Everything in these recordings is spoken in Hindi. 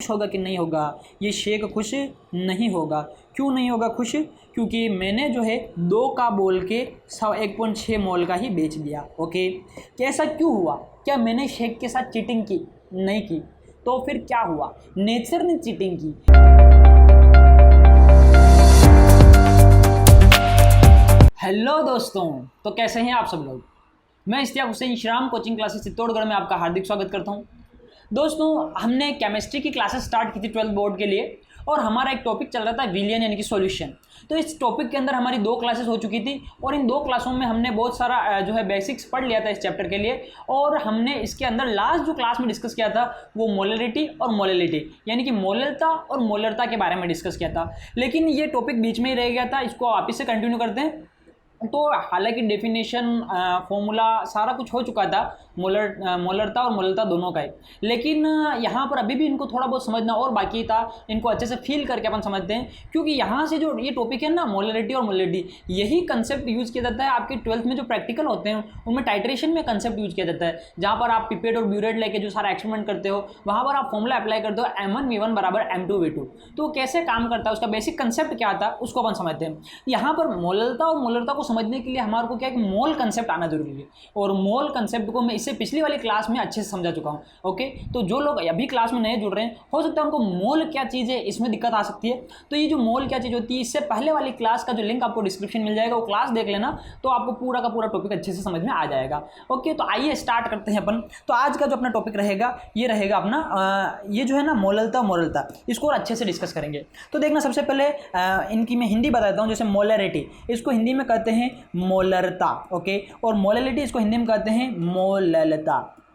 खुश होगा कि नहीं होगा? ये शेख खुश नहीं होगा। क्यों नहीं होगा खुश? क्योंकि मैंने जो है 2 का बोल के 1.6 मोल का ही बेच दिया। ओके, कैसा क्यों हुआ? क्या मैंने शेख के साथ चीटिंग की? नहीं की। तो फिर क्या हुआ? नेचर ने चीटिंग की। हेलो दोस्तों, तो कैसे हैं आप सब लोग? मैं इश्तियाक हुसैन श्रीराम कोचिंग क्लासेस चित्तौड़गढ़ में आपका हार्दिक स्वागत करता हूं। दोस्तों, हमने केमिस्ट्री की क्लासेस स्टार्ट की थी 12th बोर्ड के लिए, और हमारा एक टॉपिक चल रहा था विलियन यानी कि सॉल्यूशन। तो इस टॉपिक के अंदर हमारी 2 क्लासेस हो चुकी थी, और इन 2 क्लासों में हमने बहुत सारा जो है बेसिक्स पढ़ लिया था इस चैप्टर के लिए। और हमने इसके अंदर लास्ट जो क्लास में डिस्कस किया था वो मोलरिटी और मोललिटी यानी कि मोलरता और मोलरता के बारे में डिस्कस किया था। लेकिन ये टॉपिक बीच में ही रह गया था, इसको वापस से कंटिन्यू करते हैं। तो हालांकि डेफिनेशन फॉर्मूला सारा कुछ हो चुका था मोलरता और मोलरता दोनों का ही, लेकिन यहाँ पर अभी भी इनको थोड़ा बहुत समझना और बाकी था। इनको अच्छे से फील करके अपन समझते हैं, क्योंकि यहाँ से जो ये टॉपिक है ना मोलरिटी और मोलरिटी, यही कंसेप्ट यूज़ किया जाता है आपके 12th में जो प्रैक्टिकल होते हैं उनमें टाइट्रेशन में कंसेप्ट यूज़ किया जाता है, जहाँ पर आप पिपेट और ब्यूरेट लेके जो सारा एक्सपेरिमेंट करते हो वहाँ पर आप फॉर्मूला अप्लाई करते हो M1V1 बराबर M2V2। तो कैसे काम करता है, उसका बेसिक कंसेप्ट क्या था उसको अपन समझते हैं। यहाँ पर मोलरता और मोलरता को समझने के लिए हमारे को क्या है कि मोल कंसेप्ट आना जरूरी है, और मोल कंसेप्ट को मैं इससे पिछली वाली क्लास में अच्छे से समझा चुका हूँ। ओके, तो जो लोग अभी क्लास में नए जुड़ रहे हैं, हो सकता है उनको मोल क्या चीज़ है इसमें दिक्कत आ सकती है। तो ये जो मोल क्या चीज़ होती है, इससे पहले वाली क्लास का जो लिंक आपको डिस्क्रिप्शन मिल जाएगा, वो क्लास देख लेना, तो आपको पूरा का पूरा टॉपिक अच्छे से समझ में आ जाएगा। ओके, तो आइए स्टार्ट करते हैं अपन। तो आज का जो अपना टॉपिक रहेगा ये रहेगा अपना ये जो है ना मोलरता मोलरता, इसको और अच्छे से डिस्कस करेंगे। तो देखना, सबसे पहले इनकी मैं हिंदी बताता हूँ। जैसे मोलरिटी, इसको हिंदी में कहते हैं मोलरता। ओके, और मोललिटी इसको हिंदी में कहते हैं मोललता।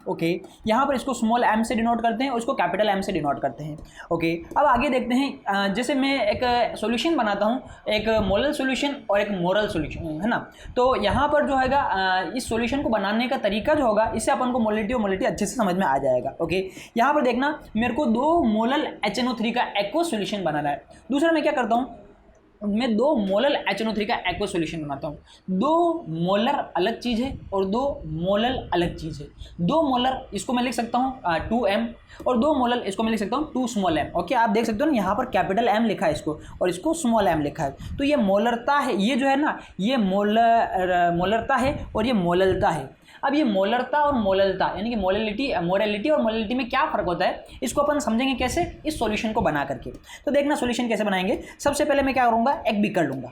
ओके, यहाँ पर इसको स्मॉल m से डिनोट करते हैं और इसको कैपिटल M से डिनोट करते हैं। ओके, अब आगे देखते हैं। जैसे मैं एक सॉल्यूशन बनाता हूँ, एक मोलल सॉल्यूशन और एक मोरल सॉल्यूशन, है ना। तो यहाँ पर जो हैगा इस सॉल्यूशन को बनाने का तरीका जो होगा, इससे अपन को मोललिटी और मोललिटी अच्छे से समझ में आ जाएगा। ओके, यहाँ पर देखना, मेरे को 2 मोलल HNO3 का एक्वस सॉल्यूशन बनाना है। दूसरा मैं क्या करता हूँ, मैं 2 मोलल HNO3 का एक्वा सॉल्यूशन बनाता हूँ। 2 मोलर अलग चीज़ है और 2 मोलल अलग चीज़ है। 2 मोलर इसको मैं लिख सकता हूँ 2m, और 2 मोलल इसको मैं लिख सकता हूँ 2 स्मॉल m। ओके, आप देख सकते हो ना, यहाँ पर कैपिटल M लिखा है इसको और इसको स्मॉल m लिखा है। तो ये मोलरता है, ये जो है ना ये मोलरता है और ये मोललता है। अब ये मोलरता और मोललता यानी कि मोरलिटी और मोललिटी में क्या फ़र्क होता है, इसको अपन समझेंगे कैसे, इस सॉल्यूशन को बना करके। तो देखना सॉल्यूशन कैसे बनाएंगे। सबसे पहले मैं क्या करूँगा, एक बीकर लूँगा।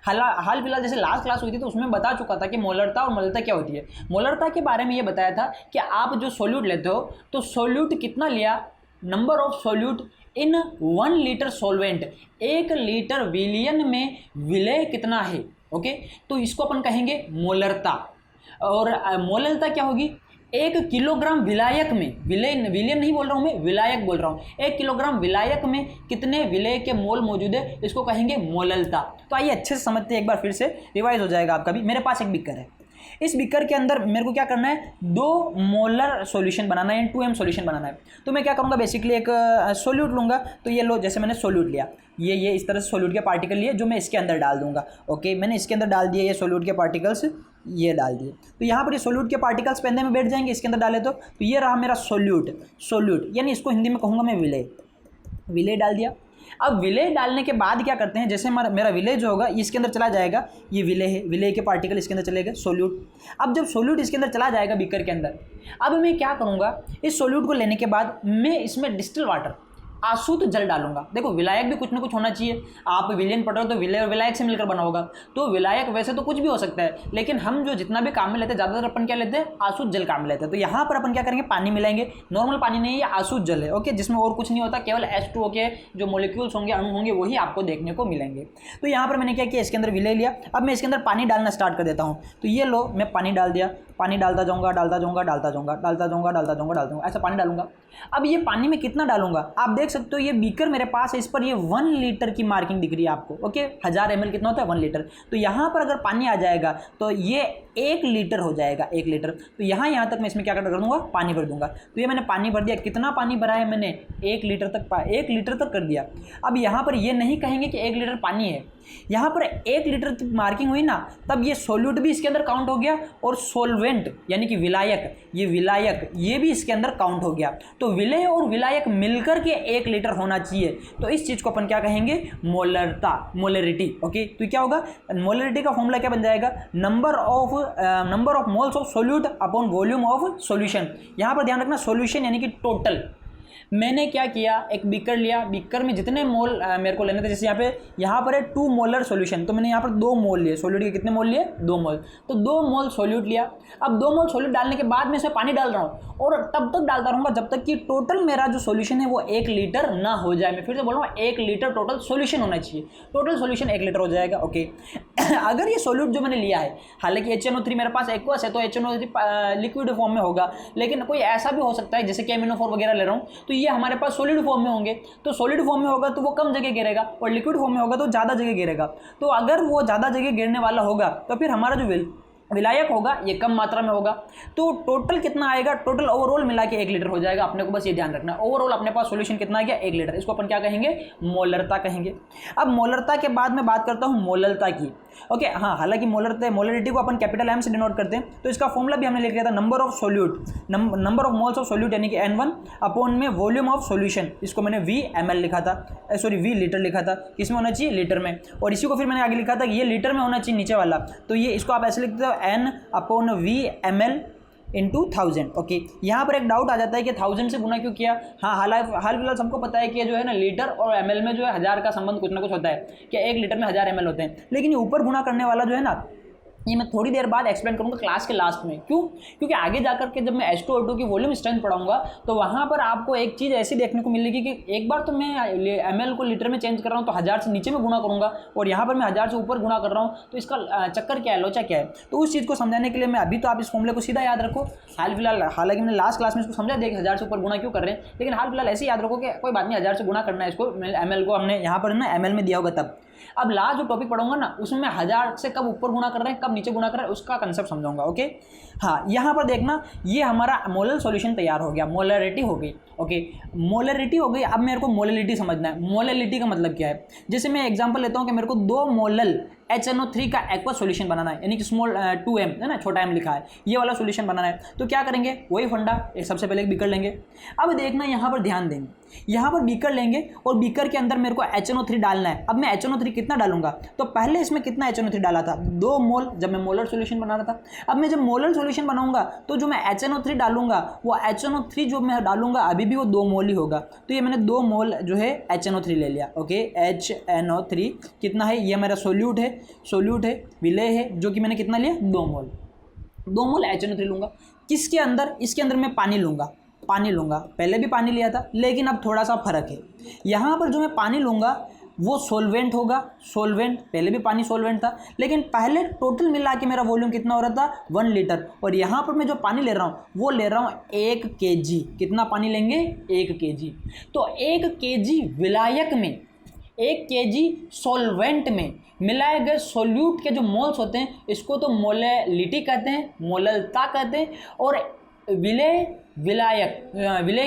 हाल फिलहाल जैसे लास्ट क्लास हुई थी तो उसमें बता चुका था कि मोलरता और मोललता क्या होती है। मोलरता के बारे में ये बताया था कि आप जो सोल्यूट लेते हो तो सोल्यूट कितना लिया, number of solute in 1 litre solvent, 1 litre विलियन में विलय कितना है। ओके, तो इसको अपन कहेंगे मोलरता। और मोललता क्या होगी, 1 किलोग्राम विलायक में, विलियन नहीं बोल रहा हूँ मैं, विलायक बोल रहा हूँ, 1 किलोग्राम विलायक में कितने विलय के मोल मौजूद है, इसको कहेंगे मोललता। तो आइए अच्छे से समझते हैं, एक बार फिर से रिवाइज हो जाएगा आपका भी। मेरे पास एक बीकर है, इस बीकर के अंदर मेरे को क्या करना है, 2 मोलर सॉल्यूशन बनाना है, 2m सॉल्यूशन बनाना है। तो मैं क्या करूँगा, बेसिकली एक सोल्यूट लूँगा। तो ये लो, जैसे मैंने सोल्यूट लिया, ये इस तरह से सोल्यूट के पार्टिकल लिए जो मैं इसके अंदर डाल दूंगा। ओके, मैंने इसके अंदर डाल दिए ये सोल्यूट के पार्टिकल्स, ये डाल दिए। तो यहाँ पर ये सोल्यूट के पार्टिकल्स पेंदे में बैठ जाएंगे, इसके अंदर डाले तो ये रहा मेरा सोल्यूट यानी इसको हिंदी में कहूँगा मैं विलय डाल दिया। अब विलय डालने के बाद क्या करते हैं, जैसे मेरा विलय जो होगा इसके अंदर चला जाएगा, ये विलय है, विलय के पार्टिकल इसके अंदर चले गए, सोल्यूट। अब जब सोल्यूट इसके अंदर चला जाएगा बीकर के अंदर, अब मैं क्या करूँगा, इस सोल्यूट को लेने के बाद मैं इसमें डिस्टिल वाटर, आशुद्ध जल डालूंगा। देखो, विलायक भी कुछ ना कुछ होना चाहिए। आप विलियन पढ़ रहे हो तो विलय और विलायक से मिलकर बना होगा। तो विलायक वैसे तो कुछ भी हो सकता है, लेकिन हम जो जितना भी काम में लेते हैं ज़्यादातर अपन क्या लेते हैं, आशुद्ध जल काम में लेते हैं। तो यहाँ पर अपन क्या करेंगे, पानी मिलाएंगे। नॉर्मल पानी नहीं, ये आशुद्ध जल है। ओके, जिसमें और कुछ नहीं होता, केवल H2O के जो मॉलिक्यूल्स होंगे, अणु होंगे, वही आपको देखने को मिलेंगे। तो यहाँ पर मैंने क्या किया, इसके अंदर विलय लिया। अब मैं इसके अंदर पानी डालना स्टार्ट कर देता हूँ। तो ये लो, मैं पानी डाल दिया, पानी डालता जाऊँगा, ऐसा पानी डालूंगा। अब ये पानी में कितना डालूंगा, आप देख सकते हो, ये बीकर मेरे पास है, इस पर ये 1 लीटर की मार्किंग दिख रही है आपको। ओके, 1000 ml कितना होता है, 1 लीटर। तो यहाँ पर अगर पानी आ जाएगा तो ये 1 लीटर हो जाएगा, 1 लीटर। तो यहाँ तक मैं इसमें क्या कर दूंगा, पानी भर दूंगा। तो ये मैंने पानी भर दिया, कितना पानी भरा है मैंने, 1 लीटर तक, 1 लीटर तक कर दिया। अब यहाँ पर ये नहीं कहेंगे कि 1 लीटर पानी है, यहाँ पर 1 लीटर मार्किंग हुई ना, तब ये सोल्यूट भी इसके अंदर काउंट हो गया और सोलवेंट यानी कि विलायक, ये विलायक ये भी इसके अंदर काउंट हो गया। तो विलेय और विलायक मिलकर के 1 लीटर होना चाहिए। तो इस चीज़ को अपन क्या कहेंगे, मोलरता, मोलरिटी। ओके, तो क्या होगा, मोलरिटी का फॉर्मूला क्या बन जाएगा, number of moles of solute upon volume of solution. यहाँ पर ध्यान रखना सॉल्यूशन यानी कि टोटल। मैंने क्या किया, एक बीकर लिया, बीकर में जितने मोल मेरे को लेने थे, जैसे यहाँ पर है 2 मोलर सॉल्यूशन, तो मैंने यहाँ पर 2 मोल लिए सोल्यूट के। कितने मोल लिए, 2 मोल। तो 2 मोल सोल्यूट लिया। अब 2 मोल सोल्यूट डालने के बाद मैं इसमें पानी डाल रहा हूँ और तब तक डालता रहूँगा जब तक कि टोटल मेरा जो सोल्यूशन है वो 1 लीटर ना हो जाए। मैं फिर से बोल रहा हूँ, 1 लीटर टोटल सोल्यूशन होना चाहिए। टोटल सोल्यूशन 1 लीटर हो जाएगा। ओके अगर ये सोल्यूट जो मैंने लिया है, हालांकि HNO3 मेरे पास एक्वस है तो HNO3 लिक्विड फॉर्म में होगा, लेकिन कोई ऐसा भी हो सकता है जैसे कि MnO4 वगैरह ले रहा हूँ, तो ये हमारे पास सॉलिड फॉर्म में होंगे। तो सॉलिड फॉर्म में होगा तो वो कम जगह गिरेगा और लिक्विड फॉर्म में होगा तो ज़्यादा जगह गिरेगा। तो अगर वो ज़्यादा जगह गिरने वाला होगा तो फिर हमारा जो विलायक होगा ये कम मात्रा में होगा। तो टोटल कितना आएगा, टोटल ओवरऑल मिला के 1 लीटर हो जाएगा। अपने को बस ये ध्यान रखना, ओवरऑल अपने पास सॉल्यूशन कितना आ गया, 1 लीटर। इसको अपन क्या कहेंगे, मोलरता कहेंगे। अब मोलरता के बाद मैं बात करता हूँ मोललता की। ओके हाँ, हालांकि मोलरिटी को अपन कैपिटल M से डिनोट करते हैं, तो इसका फॉर्मूला भी हमने लिख लिया था, number of solute, number of moles of solute यानी कि N1 अपॉन में वॉल्यूम ऑफ सॉल्यूशन। इसको मैंने VmL लिखा था, सॉरी V लीटर लिखा था। किसमें होना चाहिए, लीटर में। और इसी को फिर मैंने आगे लिखा था कि ये लीटर में होना चाहिए नीचे वाला, तो ये इसको आप ऐसे लिखते हो N upon VmL into 1000। Okay, यहाँ पर एक डाउट आ जाता है कि 1000 से गुना क्यों किया। हाँ, हाल फिलहाल सबको पता है कि जो है ना लीटर और ml में जो है 1000 का संबंध कुछ ना कुछ होता है, कि 1 लीटर में 1000 ml होते हैं। लेकिन ये ऊपर गुना करने वाला जो है ना, ये मैं थोड़ी देर बाद एक्सप्लेन करूंगा क्लास के लास्ट में। क्यों, क्योंकि आगे जाकर के जब मैं H2O2 की वॉल्यूम स्ट्रेंथ पढ़ाऊंगा तो वहाँ पर आपको एक चीज़ ऐसी देखने को मिलेगी कि एक बार तो मैं ml को लीटर में चेंज कर रहा हूँ तो 1000 से नीचे में गुना करूँगा और यहाँ पर मैं 1000 से ऊपर गुना कर रहा हूँ, तो इसका चक्कर क्या है, लोचा क्या है। तो उस चीज़ को समझाने के लिए मैं अभी तो आप इस फॉर्मूले को सीधा याद रखो। हाल फिलहाल, हालांकि मैंने लास्ट क्लास में इसको समझा दिया कि 1000 से ऊपर गुना क्यों कर रहे हैं, लेकिन हाल फिलहाल ऐसे याद रखो कि कोई बात नहीं, 1000 से गुना करना है इसको, ml को हमने यहाँ पर ना ml में दिया होगा तब। अब लास्ट जो टॉपिक पढ़ूंगा ना, उसमें मैं 1000 से कब ऊपर गुना कर रहे हैं, कब नीचे गुना कर रहे हैं, उसका कंसेप्ट समझाऊंगा। ओके हाँ, यहाँ पर देखना, ये हमारा मोलर सॉल्यूशन तैयार हो गया, मोलरिटी हो गई। ओके, मोलरिटी हो गई। अब मेरे को मोललिटी समझना है। मोललिटी का मतलब क्या है, जैसे मैं एग्जांपल लेता हूँ कि मेरे को 2 मोलल HNO3 का एक्वस सॉल्यूशन बनाना है, यानी कि स्मॉल 2m है ना, छोटा m लिखा है, ये वाला सॉल्यूशन बनाना है। तो क्या करेंगे, वही फंडा, सबसे पहले एक बीकर लेंगे। अब देखना, यहाँ पर ध्यान देंगे, यहाँ पर बीकर लेंगे और बीकर के अंदर मेरे को HNO3 डालना है। अब मैं HNO3 कितना डालूंगा, तो पहले इसमें कितना HNO3 डाला था, 2 मोल, जब मैं मोलर सॉल्यूशन बना रहा था। अब मैं जब मोलर सॉल्यूशन बनाऊंगा तो जो मैं HNO3 डालूंगा, वो HNO3 जो मैं डालूंगा अभी भी वो 2 मोल ही होगा। तो ये मैंने 2 मोल जो है HNO3 ले लिया। ओके, HNO3 कितना है, ये मेरा सोल्यूट है, विलेय है, जो कि मैंने कितना लिया, 2 मोल। 2 मोल HNO3 लूँगा। किसके अंदर, इसके अंदर मैं पानी लूँगा, पहले भी पानी लिया था, लेकिन अब थोड़ा सा फर्क है। यहाँ पर जो मैं पानी लूँगा वो सोलवेंट होगा, पहले भी पानी सोलवेंट था, लेकिन पहले टोटल मिला के मेरा वॉल्यूम कितना हो रहा था, 1 लीटर। और यहाँ पर मैं जो पानी ले रहा हूँ वो ले रहा हूँ 1 kg। कितना पानी लेंगे, 1 kg। तो 1 kg विलायक में, 1 kg सॉल्वेंट में मिलाए गए सोल्यूट के जो मोल्स होते हैं, इसको तो मोललिटी कहते हैं, मोललता कहते हैं। और विलेय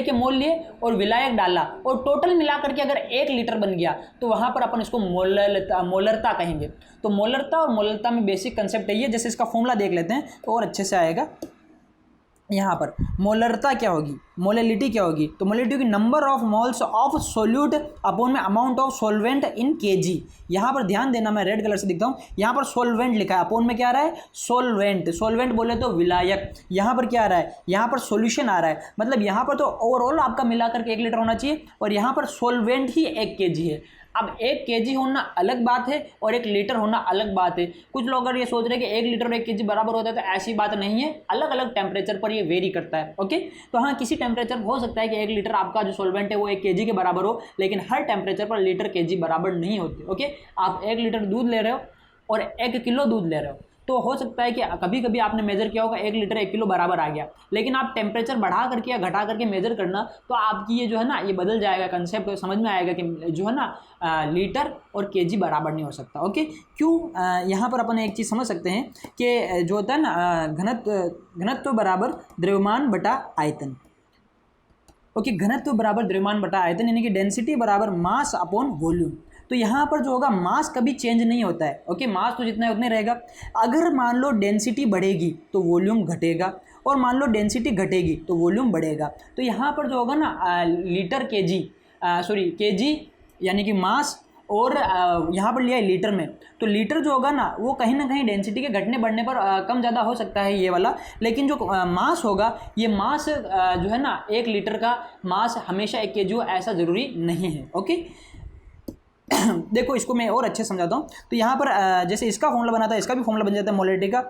के मोल लिए और विलायक डाला और टोटल मिलाकर के अगर 1 लीटर बन गया तो वहाँ पर अपन इसको मोलरता कहेंगे। तो मोलरता और मोललता में बेसिक कंसेप्ट है ये। जैसे इसका फॉर्मूला देख लेते हैं तो और अच्छे से आएगा। यहाँ पर मोलरता क्या होगी, मोललिटी क्या होगी, तो मोललिटी होगी number of moles of solute upon में amount of solvent in kg। यहाँ पर ध्यान देना, मैं रेड कलर से दिखता हूँ, यहाँ पर सॉल्वेंट लिखा है, अपॉन में क्या आ रहा है, सॉल्वेंट बोले तो विलायक। यहाँ पर क्या आ रहा है, यहाँ पर सॉल्यूशन आ रहा है, मतलब यहाँ पर तो ओवरऑल आपका मिलाकर के 1 लीटर होना चाहिए और यहाँ पर सॉल्वेंट ही 1 kg है। अब 1 kg होना अलग बात है और 1 लीटर होना अलग बात है। कुछ लोग अगर ये सोच रहे हैं कि 1 लीटर और 1 kg बराबर होता है, तो ऐसी बात नहीं है, अलग अलग टेम्परेचर पर ये वेरी करता है। ओके, तो हाँ, किसी टेम्परेचर हो सकता है कि 1 लीटर आपका जो सॉल्वेंट है वो 1 kg के बराबर हो, लेकिन हर टेम्परेचर पर लीटर kg बराबर नहीं होते। ओके, आप 1 लीटर दूध ले रहे हो और 1 किलो दूध ले रहे हो, तो हो सकता है कि कभी कभी आपने मेजर किया होगा 1 लीटर 1 किलो बराबर आ गया, लेकिन आप टेम्परेचर बढ़ा करके या घटा करके मेजर करना तो आपकी ये जो है ना ये बदल जाएगा, कंसेप्ट समझ में आएगा कि जो है ना लीटर और केजी बराबर नहीं हो सकता। ओके, क्यों? यहाँ पर अपन एक चीज़ समझ सकते हैं कि जो होता है ना घनत्व बराबर द्रव्यमान बटा आयतन। ओके, घनत्व बराबर द्रव्यमान बटा आयतन, यानी कि डेंसिटी बराबर मास अपॉन वॉल्यूम। तो यहाँ पर जो होगा मास कभी चेंज नहीं होता है। ओके, मास तो जितना है उतना रहेगा। अगर मान लो डेंसिटी बढ़ेगी तो वॉल्यूम घटेगा, और मान लो डेंसिटी घटेगी तो वॉल्यूम बढ़ेगा। तो यहाँ पर जो होगा ना लीटर केजी यानी कि मास, और यहाँ पर लिया है लीटर में, तो लीटर जो होगा ना वो कहीं ना कहीं डेंसिटी के घटने बढ़ने पर कम ज़्यादा हो सकता है ये वाला, लेकिन जो मास होगा ये मास जो है ना 1 लीटर का मास हमेशा 1 केजी हो ऐसा ज़रूरी नहीं है। ओके देखो इसको मैं और अच्छे समझाता हूँ। तो यहाँ पर जैसे इसका फॉर्मूला बना था, इसका भी फॉर्मूला बन जाता है मोलरिटी का।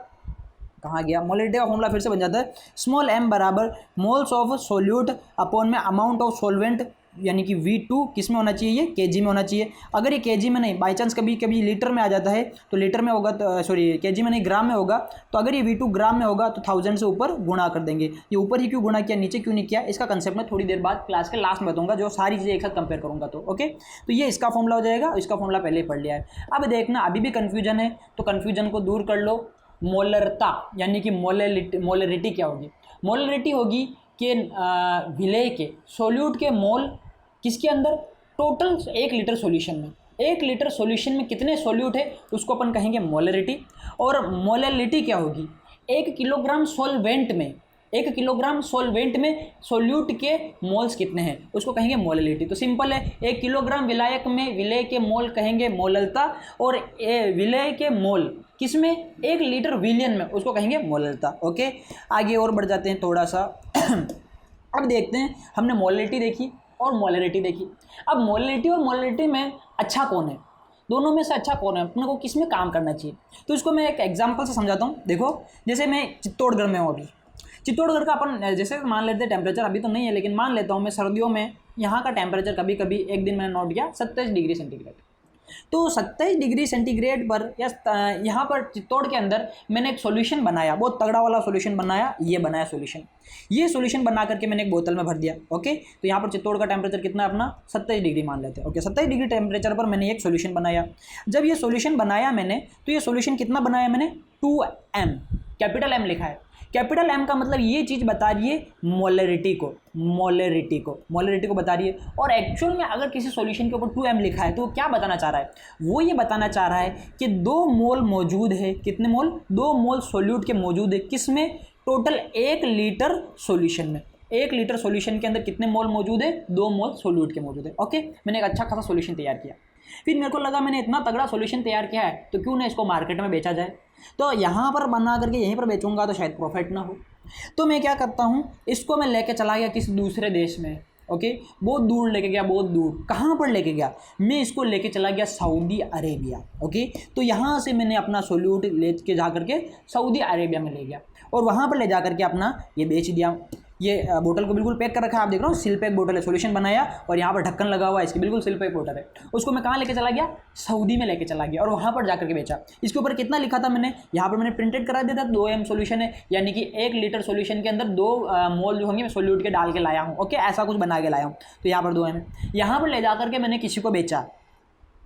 कहाँ गया? मोलरिटी का फॉर्मूला फिर से बन जाता है स्मॉल m बराबर मोल्स ऑफ सोल्यूट अपॉन में अमाउंट ऑफ सॉल्वेंट, यानी कि V2 किस में होना चाहिए? ये केजी में होना चाहिए। अगर ये केजी में नहीं, बाई चांस कभी कभी लीटर में आ जाता है तो लीटर में होगा, तो सॉरी केजी में नहीं ग्राम में होगा। तो अगर ये V2 ग्राम में होगा तो 1000 से ऊपर गुणा कर देंगे। ये ऊपर ही क्यों गुणा किया, नीचे क्यों नहीं किया, इसका कंसेप्ट मैं थोड़ी देर बाद क्लास के लास्ट में बताऊंगा, जो सारी चीज़ें एक साथ कंपेयर करूंगा। तो ओके, तो ये इसका फॉर्मूला हो जाएगा, इसका फॉर्मूला पहले ही पढ़ लिया है। अब देखना अभी भी कन्फ्यूजन है तो कन्फ्यूजन को दूर कर लो। मोलरता यानी कि मोलरिटी क्या होगी? मोलरिटी होगी कि विलेय के सोल्यूट के मोल किसके अंदर? टोटल 1 लीटर सॉल्यूशन में। 1 लीटर सॉल्यूशन में कितने सॉल्यूट है उसको अपन कहेंगे मोलरिटी। और मोलरिटी क्या होगी? 1 किलोग्राम सॉल्वेंट में, 1 किलोग्राम सॉल्वेंट में सोल्यूट के मोल्स कितने हैं उसको कहेंगे मोलरिटी। तो सिंपल है, 1 किलोग्राम विलायक में विलेय के मोल कहेंगे मोलरता, और विलेय के मोल किसमें? 1 लीटर विलियन में, उसको कहेंगे मोलरता। ओके, आगे और बढ़ जाते हैं थोड़ा सा। अब देखते हैं, हमने मोलरिटी देखी और मोलरिटी देखी। अब मोलरिटी और मोलरिटी में अच्छा कौन है? दोनों में से अच्छा कौन है? अपने को किस में काम करना चाहिए? तो इसको मैं एक एग्जांपल से समझाता हूँ। देखो, जैसे मैं चित्तौड़गढ़ में हूँ अभी। चित्तौड़गढ़ का अपन जैसे मान लेते हैं, टेम्परेचर अभी तो नहीं है लेकिन मान लेता हूँ मैं, सर्दियों में यहाँ का टेम्परेचर कभी कभी एक दिन मैंने नोट किया 27 डिग्री सेंटीग्रेड। तो 27 डिग्री सेंटीग्रेड पर या यहाँ पर चित्तौड़ के अंदर मैंने एक सॉल्यूशन बनाया, बहुत तगड़ा वाला सॉल्यूशन बनाया। ये बनाया सॉल्यूशन, ये सॉल्यूशन बना करके मैंने एक बोतल में भर दिया। ओके, तो यहाँ पर चित्तौड़ का टेम्परेचर कितना है अपना? 27 डिग्री मान लेते हैं। ओके, 27 डिग्री टेम्परेचर पर मैंने एक सॉल्यूशन बनाया। जब ये सॉल्यूशन बनाया मैंने, तो ये सॉल्यूशन कितना बनाया मैंने? 2m, कैपिटल M लिखा है। कैपिटल M का मतलब ये चीज़ बता रही है मोलरिटी को बता रही है। और एक्चुअल में अगर किसी सॉल्यूशन के ऊपर 2m लिखा है तो वो क्या बताना चाह रहा है? वो ये बताना चाह रहा है कि 2 मोल मौजूद है। कितने मोल? 2 मोल सोल्यूट के मौजूद है। किस में? टोटल 1 लीटर सॉल्यूशन में। 1 लीटर सॉल्यूशन के अंदर कितने मोल मौजूद है? 2 मोल सोल्यूट के मौजूद है। ओके, मैंने एक अच्छा खासा सॉल्यूशन तैयार किया। फिर मेरे को लगा मैंने इतना तगड़ा सॉल्यूशन तैयार किया है तो क्यों ना इसको मार्केट में बेचा जाए। तो यहाँ पर बना करके यहीं पर बेचूंगा तो शायद प्रॉफिट ना हो। तो मैं क्या करता हूँ, इसको मैं लेके चला गया किसी दूसरे देश में। ओके, बहुत दूर लेके गया, बहुत दूर। कहाँ पर लेके गया? मैं इसको लेके चला गया सऊदी अरेबिया। ओके, तो यहाँ से मैंने अपना सोल्यूट ले के जा करके सऊदी अरेबिया में ले गया और वहाँ पर ले जा करके अपना ये बेच दिया। ये बोतल को बिल्कुल पैक कर रखा है, आप देख रहे हो, सील पैक बोतल है। सॉल्यूशन बनाया और यहाँ पर ढक्कन लगा हुआ है, इसकी बिल्कुल सील पैक बोतल है। उसको मैं कहाँ लेके चला गया? सऊदी में लेके चला गया और वहाँ पर जाकर के बेचा। इसके ऊपर कितना लिखा था मैंने? यहाँ पर मैंने प्रिंटेड करा दिया था 2m सॉल्यूशन है, यानी कि 1 लीटर सॉल्यूशन के अंदर 2 मोल जो होंगे मैं सोल्यूट के डाल के लाया हूँ। ओके, ऐसा कुछ बना के लाया हूँ। तो यहाँ पर 2m, यहाँ पर ले जा करके मैंने किसी को बेचा,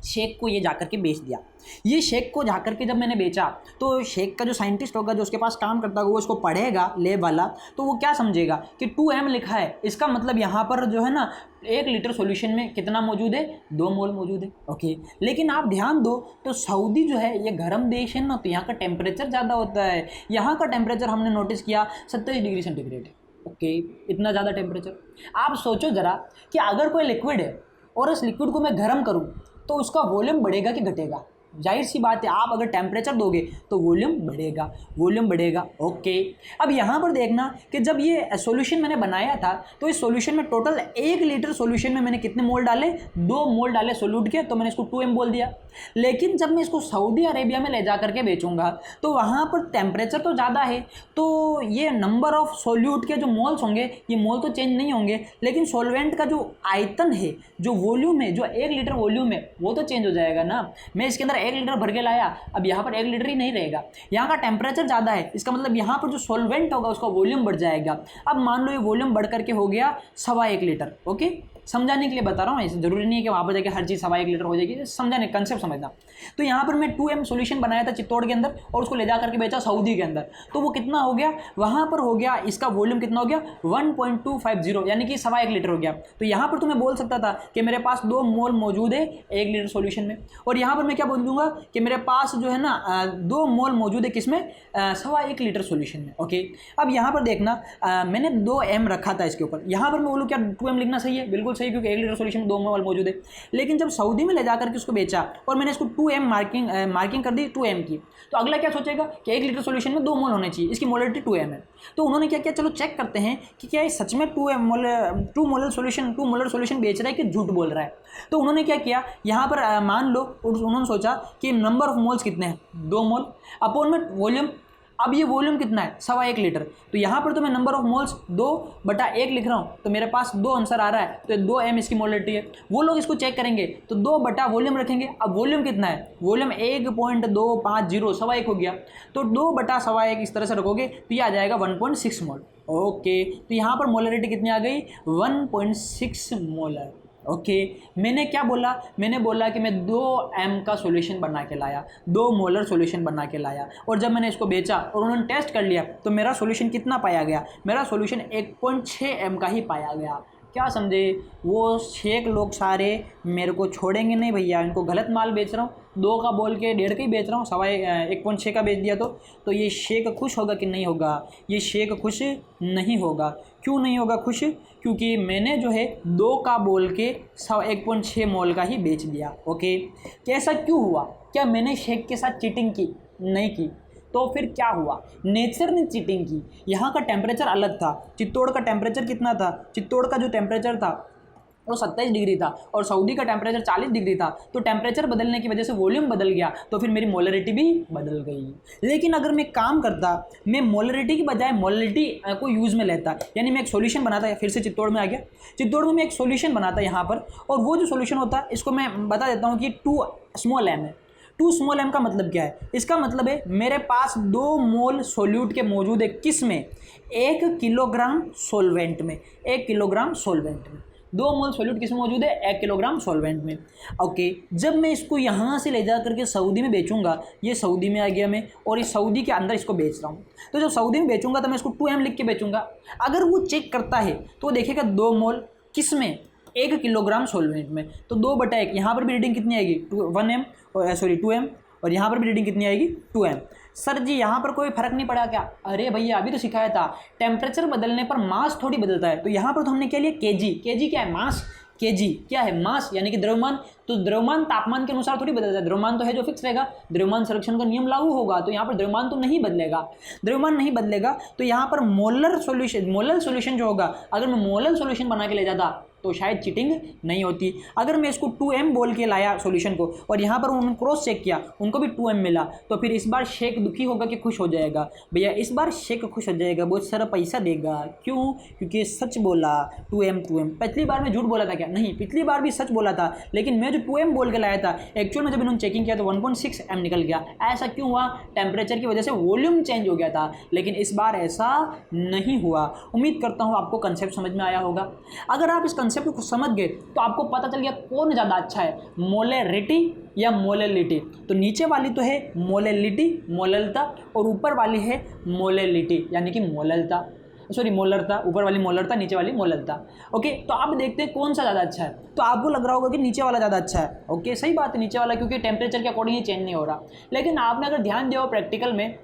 शेख को ये जाकर के बेच दिया। ये शेख को जाकर के जब मैंने बेचा तो शेख का जो साइंटिस्ट होगा, जो उसके पास काम करता होगा, वो इसको पढ़ेगा लैब वाला, तो वो क्या समझेगा कि 2m लिखा है, इसका मतलब यहाँ पर जो है ना 1 लीटर सॉल्यूशन में कितना मौजूद है? 2 मोल मौजूद है। ओके, लेकिन आप ध्यान दो तो सऊदी जो है ये गर्म देश है ना, तो यहाँ का टेम्परेचर ज़्यादा होता है। यहाँ का टेम्परेचर हमने नोटिस किया 27 डिग्री सेंटीग्रेड। ओके, इतना ज़्यादा टेम्परेचर। आप सोचो ज़रा कि अगर कोई लिक्विड है और उस लिक्विड को मैं गर्म करूँ तो उसका वॉल्यूम बढ़ेगा कि घटेगा? जाहिर सी बात है, आप अगर टेम्परेचर दोगे तो वॉल्यूम बढ़ेगा। ओके, अब यहाँ पर देखना कि जब ये सॉल्यूशन मैंने बनाया था तो इस सॉल्यूशन में टोटल 1 लीटर सॉल्यूशन में मैंने कितने मोल डाले? 2 मोल डाले सोल्यूट के, तो मैंने इसको 2m बोल दिया। लेकिन जब मैं इसको सऊदी अरेबिया में ले जा करके बेचूंगा तो वहाँ पर टेम्परेचर तो ज़्यादा है, तो ये नंबर ऑफ सोल्यूट के जो मोल्स होंगे ये मोल तो चेंज नहीं होंगे, लेकिन सॉल्वेंट का जो आयतन है, जो वॉल्यूम है, जो 1 लीटर वॉल्यूम है, वो तो चेंज हो जाएगा ना। मैं इसके अंदर 1 लीटर भर के लाया, अब यहाँ पर 1 लीटर ही नहीं रहेगा, यहाँ का टेम्परेचर ज़्यादा है, इसका मतलब यहाँ पर जो सॉल्वेंट होगा उसका वॉल्यूम बढ़ जाएगा। अब मान लो ये वॉल्यूम बढ़ करके हो गया 1.25 लीटर। ओके, समझाने के लिए बता रहा हूँ, ऐसे जरूरी नहीं है कि वहाँ पर जाके हर चीज़ 1.25 लीटर हो जाएगी, समझाने कंसेप्ट समझना। तो यहाँ पर मैं 2M सॉल्यूशन बनाया था चित्तौड़ के अंदर और उसको ले जा करके बेचा सऊदी के अंदर, तो वो कितना हो गया, वहाँ पर हो गया इसका वॉल्यूम कितना हो गया 1.250, यानी कि 1.25 लीटर हो गया। तो यहाँ पर तो मैं बोल सकता था कि मेरे पास 2 मोल मौजूद है 1 लीटर सॉल्यूशन में, और यहाँ पर मैं क्या बोल दूंगा कि मेरे पास जो है ना 2 मोल मौजूद है किसमें, 1.25 लीटर सॉल्यूशन में। ओके, अब यहाँ पर देखना मैंने 2M रखा था इसके ऊपर, यहाँ पर मैं बोलूँ क्या 2M लिखना सही है, बिल्कुल सही, क्योंकि 1 लीटर सॉल्यूशन में 2 मोल मौजूद है। लेकिन जब सऊदी में ले जाकर के उसको बेचा और मैंने इसको 2M मार्किंग कर दी 2M की, तो अगला क्या सोचेगा कि 1 लीटर सॉल्यूशन में 2 मोल होने चाहिए, इसकी मोलरिटी 2M है। तो उन्होंने क्या किया, चलो चेक करते हैं कि क्या ये सच में 2 मोलर सॉल्यूशन बेच रहा है कि झूठ बोल रहा है। तो उन्होंने क्या किया, यहाँ पर मान लो उन्होंने सोचा कि नंबर ऑफ मोल्स कितने हैं, 2 मोल अपॉन में वॉल्यूम। अब ये वॉल्यूम कितना है, 1.25 लीटर, तो यहाँ पर तो मैं नंबर ऑफ मोल्स 2/1 लिख रहा हूँ, तो मेरे पास 2 आंसर आ रहा है, तो 2M इसकी मोलरिटी है। वो लोग इसको चेक करेंगे तो 2 वॉल्यूम रखेंगे। अब वॉल्यूम कितना है, वॉल्यूम 1.250 1.25 हो गया, तो 2/1.25 इस तरह से रखोगे तो ये आ जाएगा 1.6 मोल। ओके, तो यहाँ पर मोलरिटी कितनी आ गई, 1.6 मोलर। ओके, मैंने क्या बोला, मैंने बोला कि मैं 2M का सॉल्यूशन बना के लाया, 2 मोलर सॉल्यूशन बना के लाया, और जब मैंने इसको बेचा और उन्होंने टेस्ट कर लिया तो मेरा सॉल्यूशन कितना पाया गया, मेरा सॉल्यूशन 1.6M का ही पाया गया। क्या समझे, वो शेख लोग सारे मेरे को छोड़ेंगे नहीं भैया, इनको गलत माल बेच रहा हूँ, 2 का बोल के 1.5 का ही बेच रहा हूँ, 1.6 का बेच दिया तो ये शेख खुश होगा कि नहीं होगा, ये शेख खुश नहीं होगा। क्यों नहीं होगा खुश, क्योंकि मैंने जो है 2 का बोल के 1.6 मोल का ही बेच दिया। ओके, कैसा क्यों हुआ, क्या मैंने शेख के साथ चीटिंग की, नहीं की, तो फिर क्या हुआ, नेचर ने चीटिंग की। यहाँ का टेम्परेचर अलग था, चित्तौड़ का टेम्परेचर कितना था, चित्तौड़ का जो टेम्परेचर था वो 27 डिग्री था और सऊदी का टेम्परेचर 40 डिग्री था, तो टेम्परेचर बदलने की वजह से वॉल्यूम बदल गया, तो फिर मेरी मोलरिटी भी बदल गई। लेकिन अगर मैं काम करता, मैं मोलरिटी की बजाय मोलरिटी को यूज़ में लेता, यानी मैं एक सॉल्यूशन बनाता, फिर से चित्तौड़ में आ गया, चित्तौड़ में मैं एक सॉल्यूशन बनाता यहाँ पर, और वो जो सॉल्यूशन होता है इसको मैं बता देता हूँ कि 2m है। 2m का मतलब क्या है, इसका मतलब है मेरे पास 2 मोल सोल्यूट के मौजूद है, किस में, 1 किलोग्राम सॉल्वेंट में, 1 किलोग्राम सॉल्वेंट में 2 मोल सोल्यूट किस में मौजूद है, 1 किलोग्राम सॉल्वेंट में। ओके, जब मैं इसको यहाँ से ले जा करके सऊदी में बेचूंगा, ये सऊदी में आ गया मैं, और इस सऊदी के अंदर इसको बेच रहा हूँ, तो जब सऊदी में बेचूंगा तो मैं इसको 2M लिख के बेचूंगा। अगर वो चेक करता है तो वो देखेगा 2 मोल किस में, 1 किलोग्राम सॉल्वेंट में, तो 2/1, यहाँ पर भी रीडिंग कितनी आएगी 2M, और यहाँ पर भी रीडिंग कितनी आएगी 2M। सर जी यहाँ पर कोई फर्क नहीं पड़ा क्या, अरे भैया अभी तो सिखाया था, टेम्परेचर बदलने पर मास थोड़ी बदलता है, तो यहाँ पर तो हमने क्या लिया केजी क्या है, मास, केजी क्या है, मास यानी कि द्रव्यमान, तो द्रव्यमान तापमान के अनुसार थोड़ी बदलता है, द्रव्यमान तो है जो फिक्स रहेगा, द्रव्यमान संरक्षण का नियम लागू होगा, तो यहाँ पर द्रव्यमान तो नहीं बदलेगा, द्रव्यमान नहीं बदलेगा, तो यहाँ पर मोलर सॉल्यूशन जो होगा, अगर मैं मोलर सॉल्यूशन बना के ले जाता तो शायद चीटिंग नहीं होती। अगर मैं इसको 2M बोल के लाया सॉल्यूशन को और यहाँ पर उन्होंने क्रॉस चेक किया, उनको भी 2M मिला, तो फिर इस बार शेख दुखी होगा कि खुश हो जाएगा, भैया इस बार शेख खुश हो जाएगा, बहुत सारा पैसा देगा। क्यों, क्योंकि सच बोला 2M। पिछली बार मैं झूठ बोला था क्या, नहीं, पिछली बार भी सच बोला था, लेकिन मैं जो 2M बोल के लाया था एक्चुअल में जब इन्होंने चेकिंग किया तो 1.6M निकल गया। ऐसा क्यों हुआ, टेम्परेचर की वजह से वॉल्यूम चेंज हो गया था, लेकिन इस बार ऐसा नहीं हुआ। उम्मीद करता हूँ आपको कंसेप्ट समझ में आया होगा। अगर आप इस कंसेप्ट को समझ गए तो आपको पता चल गया कौन ज़्यादा अच्छा है, मोलरिटी या मोललिटी। तो नीचे वाली तो है मोललिटी, मोललता, और ऊपर वाली है मोललिटी यानी कि मोललता, सॉरी मोलरता, ऊपर वाली मोलरता, नीचे वाली मोललता। ओके, तो आप देखते हैं कौन सा ज़्यादा अच्छा है, तो आपको लग रहा होगा कि नीचे वाला ज़्यादा अच्छा है। ओके, सही बात है, नीचे वाला, क्योंकि टेम्परेचर के अकॉर्डिंग ही चेंज नहीं हो रहा। लेकिन आपने अगर ध्यान दिया हो प्रैक्टिकल में,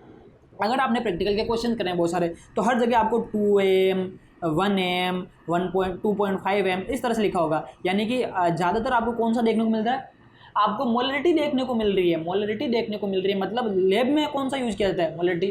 अगर आपने प्रैक्टिकल के क्वेश्चन करें बहुत सारे, तो हर जगह आपको 2M 1M 2.5M इस तरह से लिखा होगा, यानी कि ज़्यादातर आपको कौन सा देखने को मिल रहा है, आपको मोलरिटी देखने को मिल रही है, मोलरिटी देखने को मिल रही है। मतलब लैब में कौन सा यूज़ किया जाता है, मोलरिटी।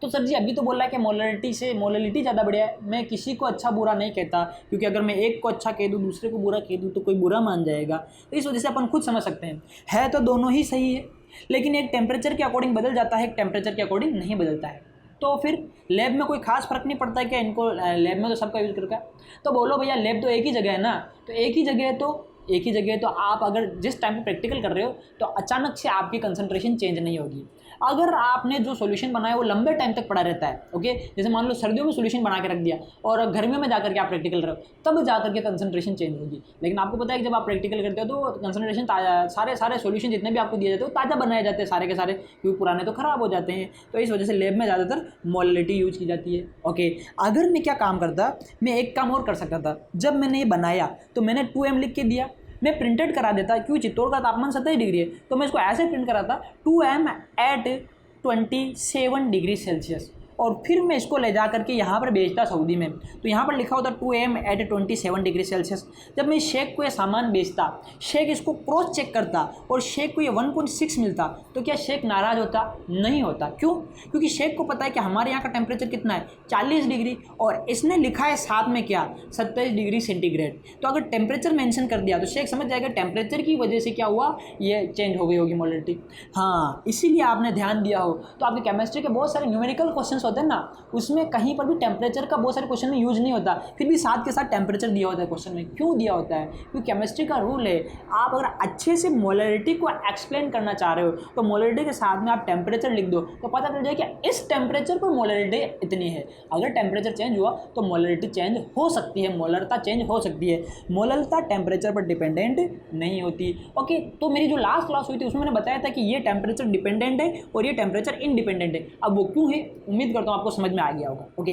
तो सर जी अभी तो बोल रहा है कि मोलरिटी ज़्यादा बढ़िया है। मैं किसी को अच्छा बुरा नहीं कहता, क्योंकि अगर मैं एक को अच्छा कह दूँ दूसरे को बुरा कह दूँ तो कोई बुरा मान जाएगा, तो इस वजह से अपन खुद समझ सकते हैं, है तो दोनों ही सही है, लेकिन एक टेम्परेचर के अकॉर्डिंग बदल जाता है, एक टेम्परेचर के अकॉर्डिंग नहीं बदलता है। तो फिर लैब में कोई खास फर्क नहीं पड़ता है क्या, इनको लैब में तो सबका यूज़ करके, तो बोलो भैया लैब तो एक ही जगह है ना, तो एक ही जगह है तो एक ही जगह, तो आप अगर जिस टाइम पे प्रैक्टिकल कर रहे हो तो अचानक से आपकी कंसंट्रेशन चेंज नहीं होगी। अगर आपने जो सॉल्यूशन बनाया वो लंबे टाइम तक पड़ा रहता है, ओके, जैसे मान लो सर्दियों में सॉल्यूशन बना के रख दिया और गर्मियों में जाकर के आप प्रैक्टिकल कर रहे हो, तब जाकर के कंसंट्रेशन चेंज होगी। लेकिन आपको पता है कि जब आप प्रैक्टिकल करते हो तो कंसंट्रेशन सारे सॉल्यूशन जितने भी आपको दिए जाते हैं वो ताज़ा बनाए जाते हैं सारे के सारे, क्योंकि पुराने तो खराब हो जाते हैं। तो इस वजह से लैब में ज़्यादातर मोलैलिटी यूज की जाती है। ओके, अगर मैं क्या काम करता, मैं एक काम और कर सकता था। जब मैंने ये बनाया तो मैंने 2m लिख के दिया, मैं प्रिंटेड करा देता, क्योंकि चित्तौड़ का तापमान 27 डिग्री है, तो मैं इसको ऐसे प्रिंट कराता 2m एट 27 डिग्री सेल्सियस, और फिर मैं इसको ले जा करके यहाँ पर बेचता सऊदी में, तो यहाँ पर लिखा होता 2m एट 27 डिग्री सेल्सियस। जब मैं शेख को ये सामान बेचता, शेख इसको क्रॉस चेक करता और शेख को ये 1.6 मिलता, तो क्या शेख नाराज़ होता? नहीं होता। क्यों? क्योंकि शेख को पता है कि हमारे यहाँ का टेम्परेचर कितना है, 40 डिग्री, और इसने लिखा है साथ में क्या, 27 डिग्री सेंटीग्रेड। तो अगर टेम्परेचर मेंशन कर दिया तो शेख समझ जाएगा टेम्परेचर की वजह से क्या हुआ, ये चेंज हो गई होगी मोलैलिटी। हाँ, इसीलिए आपने ध्यान दिया हो तो आपके केमिस्ट्री के बहुत सारे न्यूमेरिकल क्वेश्चन होते हैं ना, उसमें कहीं पर भी टेम्परेचर का बहुत सारे क्वेश्चन में यूज नहीं होता, फिर भी साथ के साथ टेम्परेचर दिया होता है क्वेश्चन में। क्यों दिया होता है? क्योंकि केमिस्ट्री का रूल है, आप अगर अच्छे से मोलैलिटी को एक्सप्लेन करना चाह रहे हो तो मोलैलिटी के साथ में आप टेम्परेचर लिख दो, तो पता चल जाए कि इस टेम्परेचर पर मोलैलिटी इतनी है। अगर टेम्परेचर चेंज हुआ तो मोलैलिटी चेंज हो सकती है, मोलरता चेंज हो सकती है। मोलरता टेम्परेचर पर डिपेंडेंट नहीं होती। ओके, तो मेरी जो लास्ट क्लास हुई थी उसमें मैंने बताया था कि ये टेम्परेचर डिपेंडेंट है और ये टेम्परेचर इंडिपेंडेंट है। अब वो क्यों है, उम्मीद करता हूँ आपको समझ में आ गया होगा। ओके,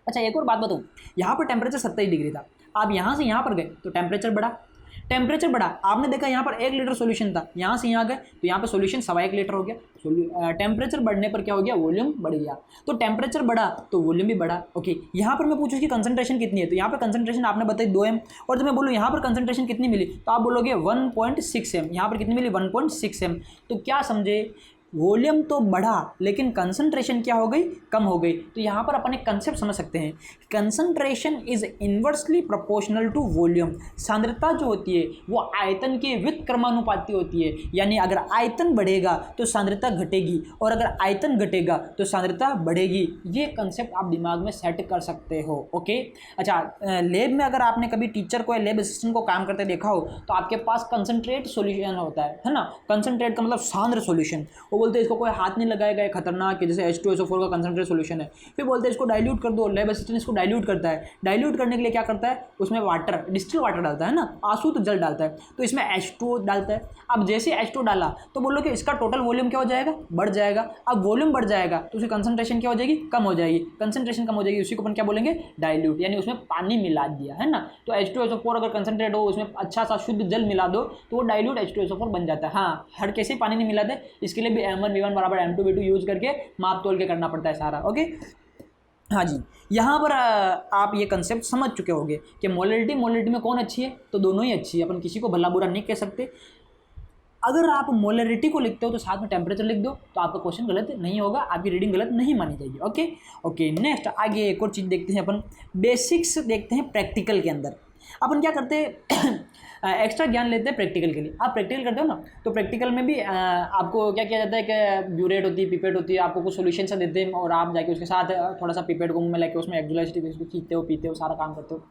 अच्छा एक और बात बताऊँ, यहाँ पर टेम्परेचर 27 डिग्री था, आप यहाँ से यहाँ पर गए तो टेम्परेचर बढ़ा, टेम्परेचर बढ़ा, आपने देखा यहाँ पर 1 लीटर सॉल्यूशन था, यहाँ से यहाँ गए तो यहाँ पर सॉल्यूशन 1.25 लीटर हो गया। टेम्परेचर बढ़ने पर क्या हो गया, वॉल्यूम बढ़ गया, तो टेम्परेचर बढ़ा तो वॉल्यूम भी बढ़ा। ओके, यहाँ पर मैं पूछूँ कि कंसंट्रेशन कितनी है, तो यहाँ पर कंसंट्रेशन आपने बताई 2m, और जब मैं बोलूँ यहाँ पर कंसंट्रेशन कितनी मिली तो आप बोलोगे 1.6m, यहाँ पर कितनी मिली 1.6m। तो क्या समझे, वॉल्यूम तो बढ़ा लेकिन कंसंट्रेशन क्या हो गई, कम हो गई। तो यहाँ पर अपन एक कंसेप्ट समझ सकते हैं, concentration is inversely proportional to volume. सांद्रता जो होती है वो आयतन के व्युत्क्रमानुपाती होती है, यानी अगर आयतन बढ़ेगा तो सांद्रता घटेगी और अगर आयतन घटेगा तो सांद्रता बढ़ेगी। ये कंसेप्ट आप दिमाग में सेट कर सकते हो। ओके, अच्छा, लैब में अगर आपने कभी टीचर को या लैब असिस्टेंट को काम करते देखा हो तो आपके पास कंसंट्रेट सॉल्यूशन होता है ना, कंसंट्रेट का मतलब सांद्र सॉल्यूशन। वो बोलते हैं इसको कोई हाथ नहीं लगाएगा, ये खतरनाक है, जैसे H2SO4 का कंसंट्रेट सॉल्यूशन है। फिर बोलते हैं इसको डाइल्यूट कर दो, लैब असिस्टेंट इसको डाइल्यूट करता है। डाइल्यूट करने के लिए क्या करता है, उसमें वाटर, डिस्टिल वाटर डालता है ना, आंसू तो जल डालता है, तो इसमें H2O डालता है। अब जैसे H2O डाला तो बोलो कि इसका टोटल वॉल्यूम क्या हो जाएगा, बढ़ जाएगा। अब वॉल्यूम बढ़ जाएगा तो उसकी कंसंट्रेशन क्या हो जाएगी, कम हो जाएगी। कंसंट्रेशन कम हो जाएगी, उसी को अपन क्या बोलेंगे, डाइल्यूट, यानी उसमें पानी मिला दिया है ना। तो H2SO4 अगर कंसंट्रेट हो, उसमें अच्छा सा शुद्ध जल मिला दो तो वो डाइल्यूट H2SO4 बन जाता है। हाँ, हर कैसे पानी नहीं मिलाते, इसके लिए भी M1V1 बराबर M2V2 यूज करके माप तोल के करना पड़ता है सारा। ओके, हाँ जी, यहाँ पर आप ये कंसेप्ट समझ चुके होंगे कि मोलैलिटी में कौन अच्छी है, तो दोनों ही अच्छी है, अपन किसी को भला बुरा नहीं कह सकते। अगर आप मोलैलिटी को लिखते हो तो साथ में टेम्परेचर लिख दो, तो आपका क्वेश्चन गलत नहीं होगा, आपकी रीडिंग गलत नहीं मानी जाएगी। ओके ओके, नेक्स्ट आगे एक और चीज़ देखते हैं अपन, बेसिक्स देखते हैं प्रैक्टिकल के अंदर। अपन क्या करते हैं एक्स्ट्रा ज्ञान लेते हैं प्रैक्टिकल के लिए। आप प्रैक्टिकल करते हो ना, तो प्रैक्टिकल में भी आपको क्या किया जाता है कि ब्यूरेट होती है, पिपेट होती है, आपको कुछ सोल्यूशन से देते हैं और आप जाके उसके साथ थोड़ा सा पिपेट को मुँह में लेके उसमें एक्जुलाइटिक इसको खींचते हो, पीते हो, सारा काम करते हो।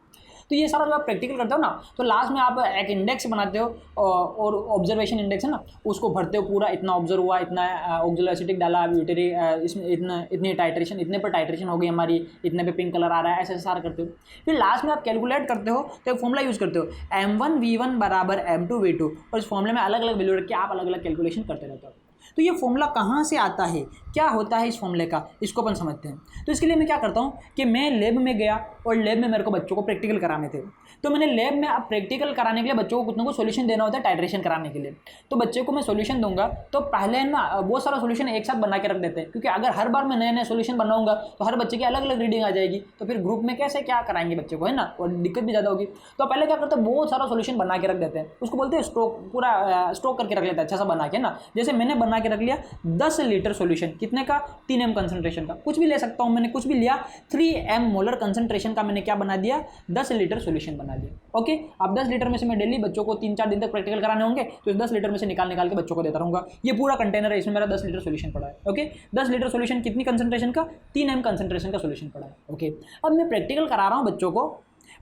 तो ये सारा जब आप प्रैक्टिकल करते हो ना, तो लास्ट में आप एक इंडेक्स बनाते हो और ऑब्जर्वेशन इंडेक्स है ना, उसको भरते हो पूरा, इतना ऑब्जर्व हुआ, इतना ऑक्सोलोएसिटिक डाला, ब्यूटेरी इसमें इतनी टाइट्रेशन, इतने पर टाइट्रेशन हो गई हमारी, इतने पे पिंक कलर आ रहा है, ऐसे सारा करते हो। फिर लास्ट में आप कैलकुलेट करते हो तो एक फॉर्मूला यूज़ करते हो, M1V1 बराबर M2V2, और इस फॉर्मूले में अलग अलग वैल्यू रख के आप अलग अलग कैलकुलेशन करते रहते हो। तो ये फॉर्मूला कहाँ से आता है, क्या होता है इस फॉर्मूले का, इसको अपन समझते हैं। तो इसके लिए मैं क्या करता हूँ कि मैं लैब में गया और लैब में मेरे को बच्चों को प्रैक्टिकल कराने थे, तो मैंने लैब में अब प्रैक्टिकल कराने के लिए बच्चों को कुछ ना कुछ सोल्यूशन देना होता है टाइट्रेशन कराने के लिए। तो बच्चे को मैं सोल्यूशन दूंगा तो पहले ना बहुत सारा सोल्यूशन एक साथ बना के रख देते हैं, क्योंकि अगर हर बार मैं नए नए सोल्यूशन बनाऊंगा तो हर बच्चे की अलग अलग रीडिंग आ जाएगी, तो फिर ग्रुप में कैसे क्या कराएंगे बच्चे को, है ना, और दिक्कत भी ज़्यादा होगी। तो पहले क्या करते हैं, बहुत सारा सोल्यूशन बना के रख देते हैं, उसको बोलते हैं स्टॉक, पूरा स्टॉक करके रख लेते हैं अच्छा सा बना के ना। जैसे मैंने बना के रख लिया 10 लीटर सोल्यूशन, कितने का, 3m कंसंट्रेशन का, कुछ भी ले सकता हूँ, मैंने कुछ भी लिया, 3m मोलर कंसंट्रेशन का मैंने क्या बना दिया, 10 लीटर सोल्यूशन बना दिया। ओके, अब 10 लीटर में से मैं डेली बच्चों को 3-4 दिन तक प्रैक्टिकल कराने होंगे, तो इस 10 लीटर में से निकाल के बच्चों को देता रहूँगा। ये पूरा कंटेनर है, इसमें मेरा 10 लीटर सोल्यूशन पड़ा है। ओके, 10 लीटर सोल्यूशन कितनी कंसंट्रेशन का, 3m कंसंट्रेशन का सोल्यूशन पड़ा है। ओके, अब मैं प्रैक्टिकल करा रहा हूँ, बच्चों को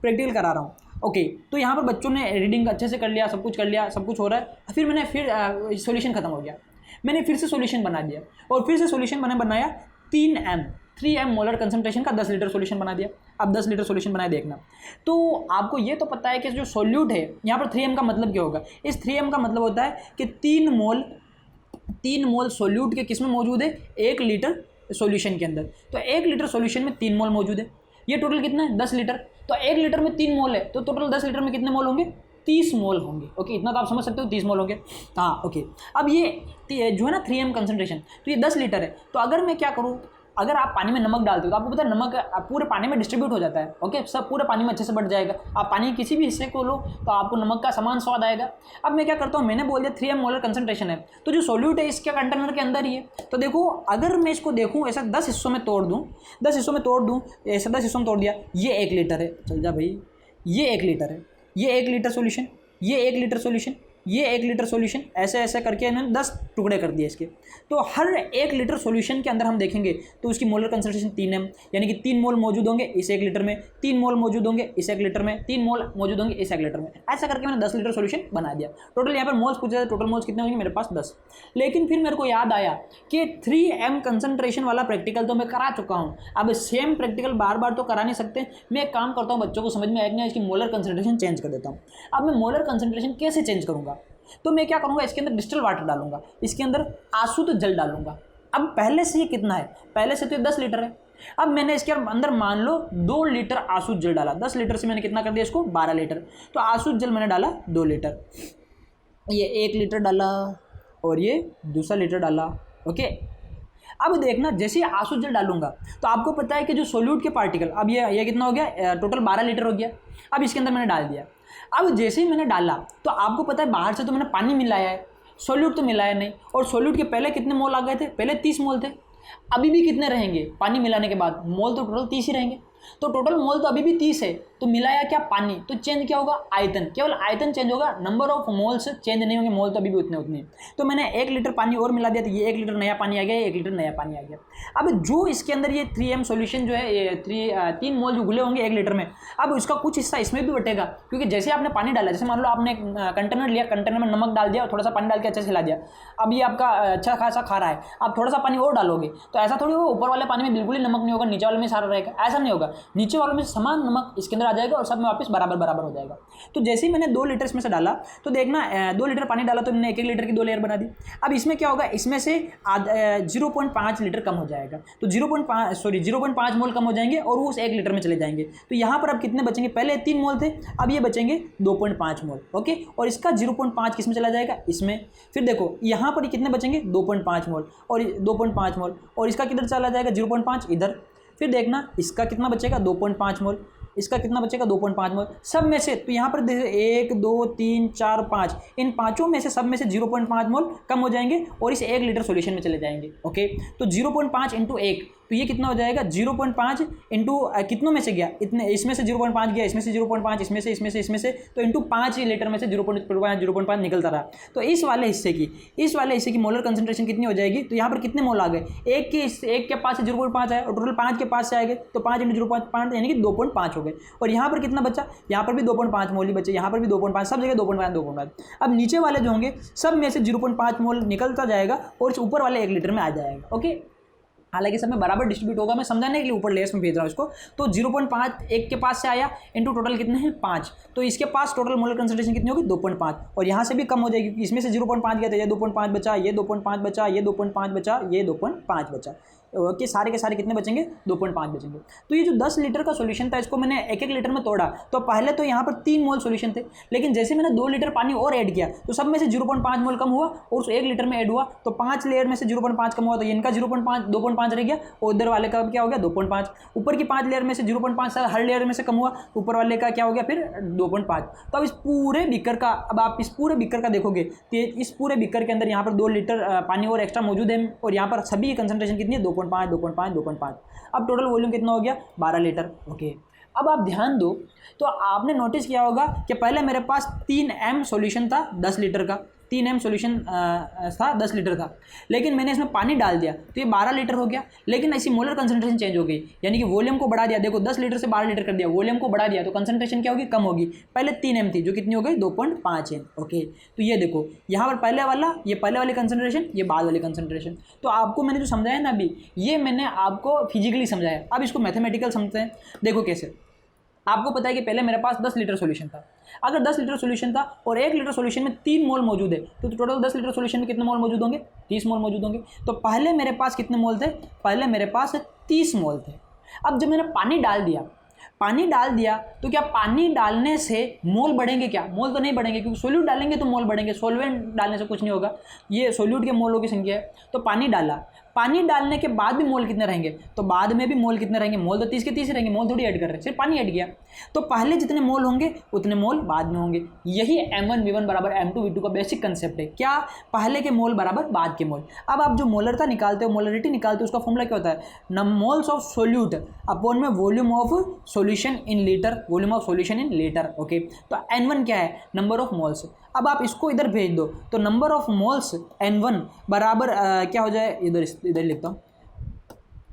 प्रैक्टिकल करा रहा हूँ ओके, तो यहाँ पर बच्चों ने रीडिंग अच्छे से कर लिया, सब कुछ कर लिया, सब कुछ हो रहा है। फिर मैंने सॉल्यूशन खत्म हो गया, मैंने फिर से सॉल्यूशन बना दिया और फिर से सॉल्यूशन मैंने बनाया 3m मोलर कंसंट्रेशन का 10 लीटर सॉल्यूशन बना दिया। अब 10 लीटर सॉल्यूशन बनाए देखना। तो आपको ये तो पता है कि जो सॉल्यूट है यहाँ पर 3m का मतलब क्या होगा। इस 3m का मतलब होता है कि 3 मोल सॉल्यूट के किस में मौजूद है, 1 लीटर सॉल्यूशन के अंदर। तो 1 लीटर सॉल्यूशन में 3 मोल मौजूद है। ये टोटल कितना है, 10 लीटर। तो 1 लीटर में 3 मोल है, तो टोटल 10 लीटर में कितने मोल होंगे, 30 मोल होंगे। ओके, इतना तो आप समझ सकते हो, 30 मोल होंगे। हाँ ओके, अब ये जो है ना 3m कंसंट्रेशन, तो ये 10 लीटर है। तो अगर मैं क्या करूँ, अगर आप पानी में नमक डालते हो तो आपको पता है नमक पूरे पानी में डिस्ट्रीब्यूट हो जाता है। ओके, सब पूरे पानी में अच्छे से बढ़ जाएगा। आप पानी के किसी भी हिस्से को लो तो आपको नमक का समान स्वाद आएगा। अब मैं क्या करता हूँ, मैंने बोल दिया 3m मोलर कंसंट्रेशन है, तो जो सॉल्यूट है इसके कंटेनर के अंदर ही है। तो देखो, अगर मैं इसको देखूँ ऐसा 10 हिस्सों में तोड़ दूँ, ऐसा 10 हिस्सों में तोड़ दिया, ये 1 लीटर है। चल जा भाई, ये 1 लीटर है, ये 1 लीटर सॉल्यूशन, ये 1 लीटर सॉल्यूशन, ये 1 लीटर सॉल्यूशन, ऐसे ऐसे करके इन्होंने 10 टुकड़े कर दिए इसके। तो हर 1 लीटर सॉल्यूशन के अंदर हम देखेंगे तो उसकी मोलर कंसंट्रेशन 3m, यानी कि 3 मोल मौजूद होंगे इस 1 लीटर में, 3 मोल मौजूद होंगे इस 1 लीटर में, 3 मोल मौजूद होंगे इस 1 लीटर में। ऐसा करके मैंने 10 लीटर सॉल्यूशन बना दिया। टोटल यहाँ पर मोल्स पूछा जाए, टोटल मोल्स कितने होंगे मेरे पास 10। लेकिन फिर मेरे को याद आया कि 3m कंसंट्रेशन वाला प्रैक्टिकल तो मैं करा चुका हूँ, अब सेम प्रैक्टिकल बार बार तो करा नहीं सकते। मैं एक काम करता हूँ, बच्चों को समझ में आएगा, इसकी मोलर कंसंट्रेशन चेंज कर देता हूँ। अब मैं मोलर कंसंट्रेशन कैसे चेंज करूँगा, तो मैं क्या करूँगा, इसके अंदर डिस्टिल वाटर डालूंगा, इसके अंदर आशुद्ध जल डालूंगा। अब पहले से ये कितना है, पहले से तो ये 10 लीटर है। अब मैंने इसके अंदर मान लो 2 लीटर आशुद्ध जल डाला, 10 लीटर से मैंने कितना कर दिया इसको, 12 लीटर। तो आशुद्ध जल मैंने डाला 2 लीटर, ये 1 लीटर डाला और ये दूसरा लीटर डाला। ओके, अब देखना, जैसे ही आशुद्ध जल डालूंगा तो आपको पता है कि जो सोल्यूट के पार्टिकल, अब ये कितना हो गया, टोटल 12 लीटर हो गया। अब इसके अंदर मैंने डाल दिया। अब जैसे ही मैंने डाला तो आपको पता है बाहर से तो मैंने पानी मिलाया है, सोल्यूट तो मिलाया नहीं। और सोल्यूट के पहले कितने मोल आ गए थे, पहले 30 मोल थे। अभी भी कितने रहेंगे पानी मिलाने के बाद, मोल तो टोटल 30 ही रहेंगे। तो टोटल मोल तो अभी भी 30 है, तो मिलाया क्या, पानी। तो चेंज क्या होगा, आयतन, केवल आयतन चेंज होगा, नंबर ऑफ मोल्स चेंज नहीं होंगे, मोल तो अभी भी उतने। तो मैंने 1 लीटर पानी और मिला दिया, तो ये 1 लीटर नया पानी आ गया, 1 लीटर नया पानी आ गया। अब जो इसके अंदर ये 3m सॉल्यूशन जो है, ये 3 मोल जो घुले होंगे 1 लीटर में, अब उसका कुछ हिस्सा इसमें भी बटेगा, क्योंकि जैसे आपने पानी डाला, जैसे मान लो आपने कंटेनर लिया, कंटेनर में नमक डाल दिया और थोड़ा सा पानी डाल के अच्छे से हिला दिया। अब ये आपका अच्छा खासा खा रहा है, आप थोड़ा सा पानी और डालोगे तो ऐसा थोड़ी होगा ऊपर वाले पानी में बिल्कुल ही नमक नहीं होगा, नीचे वाले में सारा रहेगा, ऐसा नहीं होगा। नीचे वालों में समान नमक इसके अंदर आ जाएगा और सब में वापस बराबर हो जाएगा। तो जैसे ही मैंने 2 लीटर इसमें से डाला, तो देखना 2 लीटर पानी डाला तो मैंने 1 लीटर की 2 लेयर बना दी। अब इसमें क्या होगा, इसमें से 0.5 लीटर कम हो जाएगा, तो 0.5 मोल कम हो जाएंगे और वो उस 1 लीटर में चले जाएंगे। तो यहाँ पर अब कितने बचेंगे, पहले 3 मोल थे, अब ये बचेंगे 2.5 मोल। ओके, और इसका 0.5 किस में चला जाएगा, इसमें। फिर देखो यहाँ पर कितने बचेंगे, 2.5 मोल और 2.5 मोल, और इसका किधर चला जाएगा 0.5 इधर। फिर देखना इसका कितना बचेगा, 2.5 मोल, इसका कितना बचेगा, 2.5 मोल। सब में से, तो यहाँ पर 1 2 3 4 5, इन पाँचों में से सब में से 0.5 मोल कम हो जाएंगे और इस 1 लीटर सॉल्यूशन में चले जाएंगे। ओके, तो 0.5 इंटू 1, तो ये कितना हो जाएगा, 0.5 इंटू कितनों में से गया, इतने, इसमें से 0.5 गया, इसमें से 0.5, इसमें से, तो इंटू 5 लीटर में से 0.5 निकलता रहा। तो इस वाले हिस्से की मोलर कंसंट्रेशन कितनी हो जाएगी, तो यहाँ पर कितने मोल आ गए, एक के पास से 0.5 आया और टोटल 5 के पास से आएंगे, तो 5 इंटू 0.5 यानी कि 2.5 हो गए। और यहाँ पर कितना बचा, यहाँ पर भी 2.5 मोल ही बचे, यहाँ पर भी 2.5, सब जगह 2.5। अब नीचे वाले जो होंगे सब में से 0.5 मोल निकलता जाएगा और इस ऊपर वाले 1 लीटर में आ जाएगा। ओके, हालांकि सब में बराबर डिस्ट्रीब्यूट होगा, मैं समझाने के लिए ऊपर लेयर्स में भेज रहा हूँ इसको। तो 0.5 एक के पास से आया, इंटू टोटल कितने हैं 5, तो इसके पास टोटल मोलर कंसंट्रेशन कितनी होगी 2.5, और यहाँ से भी कम हो जाएगी क्योंकि इसमें से 0.5 गया था, ये 2.5 बचा, ये 2.5 बचा, ये 2.5 बचा, ये 2.5 बचा। ओके, सारे के सारे कितने बचेंगे, 2.5 बचेंगे। तो ये जो 10 लीटर का सॉल्यूशन था, इसको मैंने 1 लीटर में तोड़ा, तो पहले तो यहाँ पर 3 मोल सॉल्यूशन थे, लेकिन जैसे मैंने 2 लीटर पानी और ऐड किया तो सब में से 0.5 मोल कम हुआ और उस 1 लीटर में ऐड हुआ, तो 5 लेयर में से 0.5 कम हुआ, तो इनका 2.5 रह गया और उधर वाले का क्या हो गया 2.5। ऊपर की 5 लेयर में से 0.5 हर लेयर में से कम हुआ, ऊपर वाले का क्या हो गया फिर 2.5। तो अब इस पूरे बीकर का, अब आप इस पूरे बीकर का देखोगे तो इस पूरे बीकर के अंदर यहाँ पर 2 लीटर पानी और एक्स्ट्रा मौजूद है और यहाँ पर सभी की कंसंट्रेशन कितनी है 2.5। अब टोटल वॉल्यूम कितना हो गया 12 लीटर। ओके, अब आप ध्यान दो, तो आपने नोटिस किया होगा कि पहले मेरे पास 3m सॉल्यूशन था 10 लीटर का, 3m सोल्यूशन था, 10 लीटर था, लेकिन मैंने इसमें पानी डाल दिया तो ये 12 लीटर हो गया। लेकिन ऐसी मोलर कंसंट्रेशन चेंज हो गई, यानी कि वॉल्यूम को बढ़ा दिया। देखो 10 लीटर से 12 लीटर कर दिया, वॉल्यूम को बढ़ा दिया तो कंसंट्रेशन क्या होगी, कम होगी। पहले 3m थी जो कितनी हो गई 2.5m। ओके, तो ये देखो यहाँ पर पहले वाला, ये पहले वाली कंसंट्रेशन, ये बाद वाली कंसंट्रेशन। तो आपको मैंने जो समझाया ना अभी, ये मैंने आपको फिजिकली समझाया। अब इसको मैथमेटिकल समझते हैं। देखो कैसे, आपको पता है कि पहले मेरे पास 10 लीटर सॉल्यूशन था। अगर 10 लीटर सॉल्यूशन था और 1 लीटर सॉल्यूशन में 3 मोल मौजूद है, तो टोटल 10 लीटर सॉल्यूशन में कितने मोल मौजूद होंगे, 30 मोल मौजूद होंगे। तो पहले मेरे पास कितने मोल थे, पहले मेरे पास 30 मोल थे। अब जब मैंने पानी डाल दिया, पानी डाल दिया तो क्या पानी डालने से मोल बढ़ेंगे, क्या मोल तो नहीं बढ़ेंगे, क्योंकि सोल्यूट डालेंगे तो मोल बढ़ेंगे, सोलवेंट डालने से कुछ नहीं होगा। ये सोल्यूट के मोलों की संख्या है। तो पानी डाला, पानी डालने के बाद भी मोल कितने रहेंगे, तो बाद में भी मोल कितने रहेंगे, मोल तो 30 के 30 रहेंगे, मोल थोड़ी ऐड कर रहे हैं, सिर्फ पानी ऐड किया। तो पहले जितने मोल होंगे उतने मोल बाद में होंगे। यही m1v1 बराबर m2v2 का बेसिक कंसेप्ट है। क्या, पहले के मोल बराबर बाद के मोल। अब आप जो मोलरता निकालते हो, मोलरिटी निकालते हो, उसका फॉर्मूला क्या होता है, मोल्स ऑफ सोल्यूट अपॉन में volume of solution in litre, volume of solution in litre. Okay, तो n1 क्या है, नंबर ऑफ मोल्स। अब आप इसको इधर भेज दो तो नंबर ऑफ मोल्स n1 बराबर क्या हो जाए, इधर लिखता हूँ,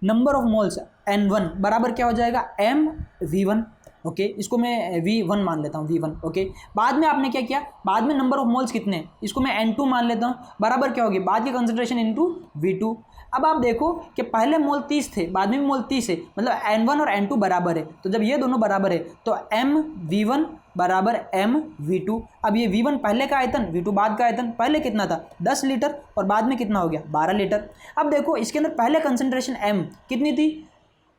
नंबर ऑफ मोल्स n1 बराबर क्या हो जाएगा, mv1। ओके, इसको मैं v1 मान लेता हूँ, v1। ओके, बाद में आपने क्या किया, बाद में नंबर ऑफ मोल्स कितने, इसको मैं n2 मान लेता हूँ, बराबर क्या होगी, बाद की कंसंट्रेशन इनटू v2। अब आप देखो कि पहले मोल 30 थे, बाद में भी मोल 30 है, मतलब n1 और n2 बराबर है। तो जब ये दोनों बराबर है तो mv1 बराबर mv2। अब ये v1 पहले का आयतन, v2 बाद का आयतन। पहले कितना था 10 लीटर और बाद में कितना हो गया 12 लीटर। अब देखो इसके अंदर पहले कंसंट्रेशन m कितनी थी,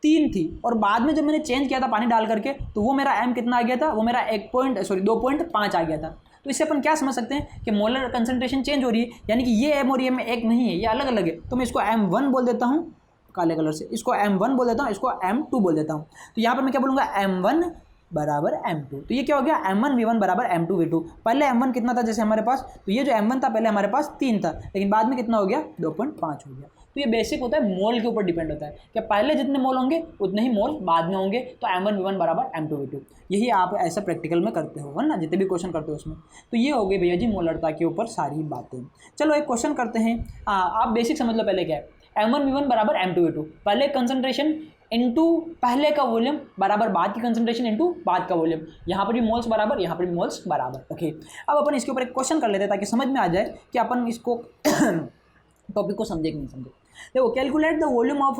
3 थी, और बाद में जब मैंने चेंज किया था पानी डाल करके तो वो मेरा m कितना आ गया था, वो मेरा 2.5 आ गया था। तो इससे अपन क्या समझ सकते हैं कि मोलर कंसंट्रेशन चेंज हो रही है, यानी कि ये m और ये m एक नहीं है, ये अलग अलग है। तो मैं इसको m1 बोल देता हूँ काले कलर से, इसको m1 बोल देता हूँ, इसको m2 बोल देता हूँ। तो यहाँ पर मैं क्या बोलूँगा, m1 बराबर m2। तो ये क्या हो गया, m1v1 बराबर m2v2। पहले m1 कितना था जैसे हमारे पास, तो ये जो m1 था पहले हमारे पास 3 था, लेकिन बाद में कितना हो गया 2.5 हो गया। तो ये बेसिक होता है, मोल के ऊपर डिपेंड होता है कि पहले जितने मोल होंगे उतने ही मोल बाद में होंगे। तो m1v1 बराबर m2v2, यही आप ऐसा प्रैक्टिकल में करते हो है ना, जितने भी क्वेश्चन करते हो उसमें। तो ये हो गई भैया जी मोलरता के ऊपर सारी बातें। चलो एक क्वेश्चन करते हैं। आप बेसिक समझ लो पहले क्या है, m1v1 बराबर m2v2, पहले कंसंट्रेशन इनटू पहले का वॉल्यूम बराबर बाद की कंसंट्रेशन इनटू बाद का वॉल्यूम। यहाँ पर भी मोल्स बराबर, यहाँ पर भी मोल्स बराबर। ओके, अब अपन इसके ऊपर एक क्वेश्चन कर लेते हैं ताकि समझ में आ जाए कि अपन इसको टॉपिक को समझे कि नहीं समझे। देखो, calculate the volume of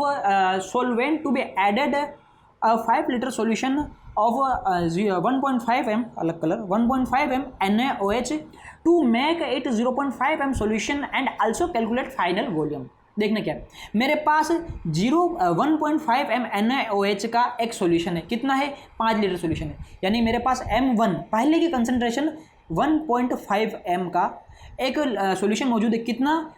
solvent to be added 5 litre solution of 1.5 m, अलग colour, 1.5 m NaOH to make it 0.5 m solution and also calculate final volume. देखना क्या है, मेरे पास 1.5 m NaOH का एक सॉल्यूशन है, कितना है 5 लीटर सॉल्यूशन है, यानी मेरे पास m1 पहले की कंसंट्रेशन 1.5 m का एक सॉल्यूशन मौजूद है, कितना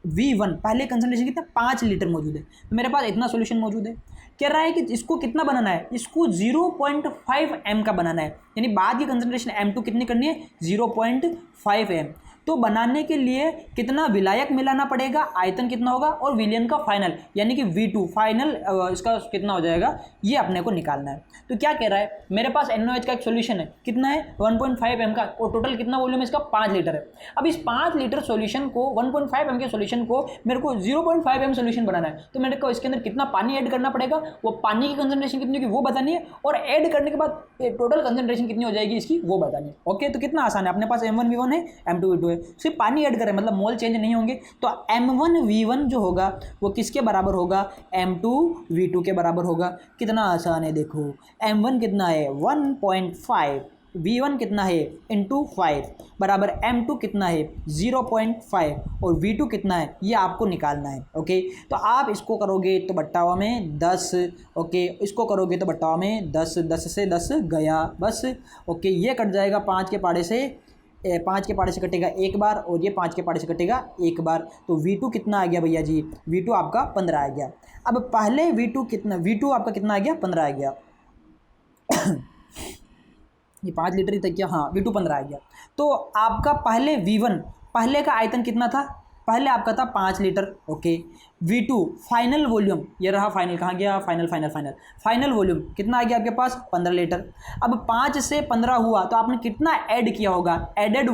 v1 पहले कंसंट्रेशन कितना 5 लीटर मौजूद है। तो मेरे पास इतना सॉल्यूशन मौजूद है। कह रहा है कि इसको कितना बनाना है, इसको 0.5 m का बनाना है, यानी बाद की कंसंट्रेशन m2 कितनी करनी है 0.5 m। तो बनाने के लिए कितना विलायक मिलाना पड़ेगा, आयतन कितना होगा, और विलयन का फाइनल यानी कि v2 फाइनल इसका कितना हो जाएगा, ये अपने को निकालना है। तो क्या कह रहा है, मेरे पास NaOH का एक सॉल्यूशन है, कितना है 1.5 m का, और टोटल कितना वॉल्यूम है इसका 5 लीटर है। अब इस 5 लीटर सॉल्यूशन को 1.5 m के सॉल्यूशन को मेरे को 0.5 m सॉल्यूशन बनाना है। तो मेरे को इसके अंदर कितना पानी ऐड करना पड़ेगा, वो पानी की कंसंट्रेशन कितनी होगी वो बतानी है, और ऐड करने के बाद टोटल कंसंट्रेशन कितनी हो जाएगी इसकी वो बतानी है। ओके, तो कितना आसान है, अपने पास m1v1 है, m2v2 है, सिर्फ पानी ऐड करें, मतलब मोल चेंज नहीं होंगे। तो m1v1 जो होगा वो किसके बराबर होगा, m2v2 के बराबर होगा। कितना आसान है, देखो m1 कितना है 1.5, v1 कितना है इंटू 5 बराबर m2 कितना है 0.5 और v2 कितना है, ये आपको निकालना है। ओके, तो आप इसको करोगे तो बट्टावा में 10, ओके, इसको करोगे तो बट्टावा में 10, 10 से 10 गया बस। ओके, ये कट जाएगा 5 के पाड़े से, 5 के पाड़े से कटेगा एक बार, और ये 5 के पाड़े से कटेगा एक बार। तो v2 कितना आ गया भैया जी, v2 आपका 15 आ गया। अब पहले v2 कितना, v2 आपका कितना आ गया 15 आ गया ये 5 लीटर ही तक क्या, हाँ v2 15 आ गया। तो आपका पहले v1 पहले का आयतन कितना था पहले आपका था 5 litre, okay. V2 final volume, ये रहा फाइनल, कहाँ गया, final final final final volume कितना आ गया आपके पास, 15 लीटर। अब 5 से 15 हुआ तो आपने कितना ऐड किया होगा, एडेड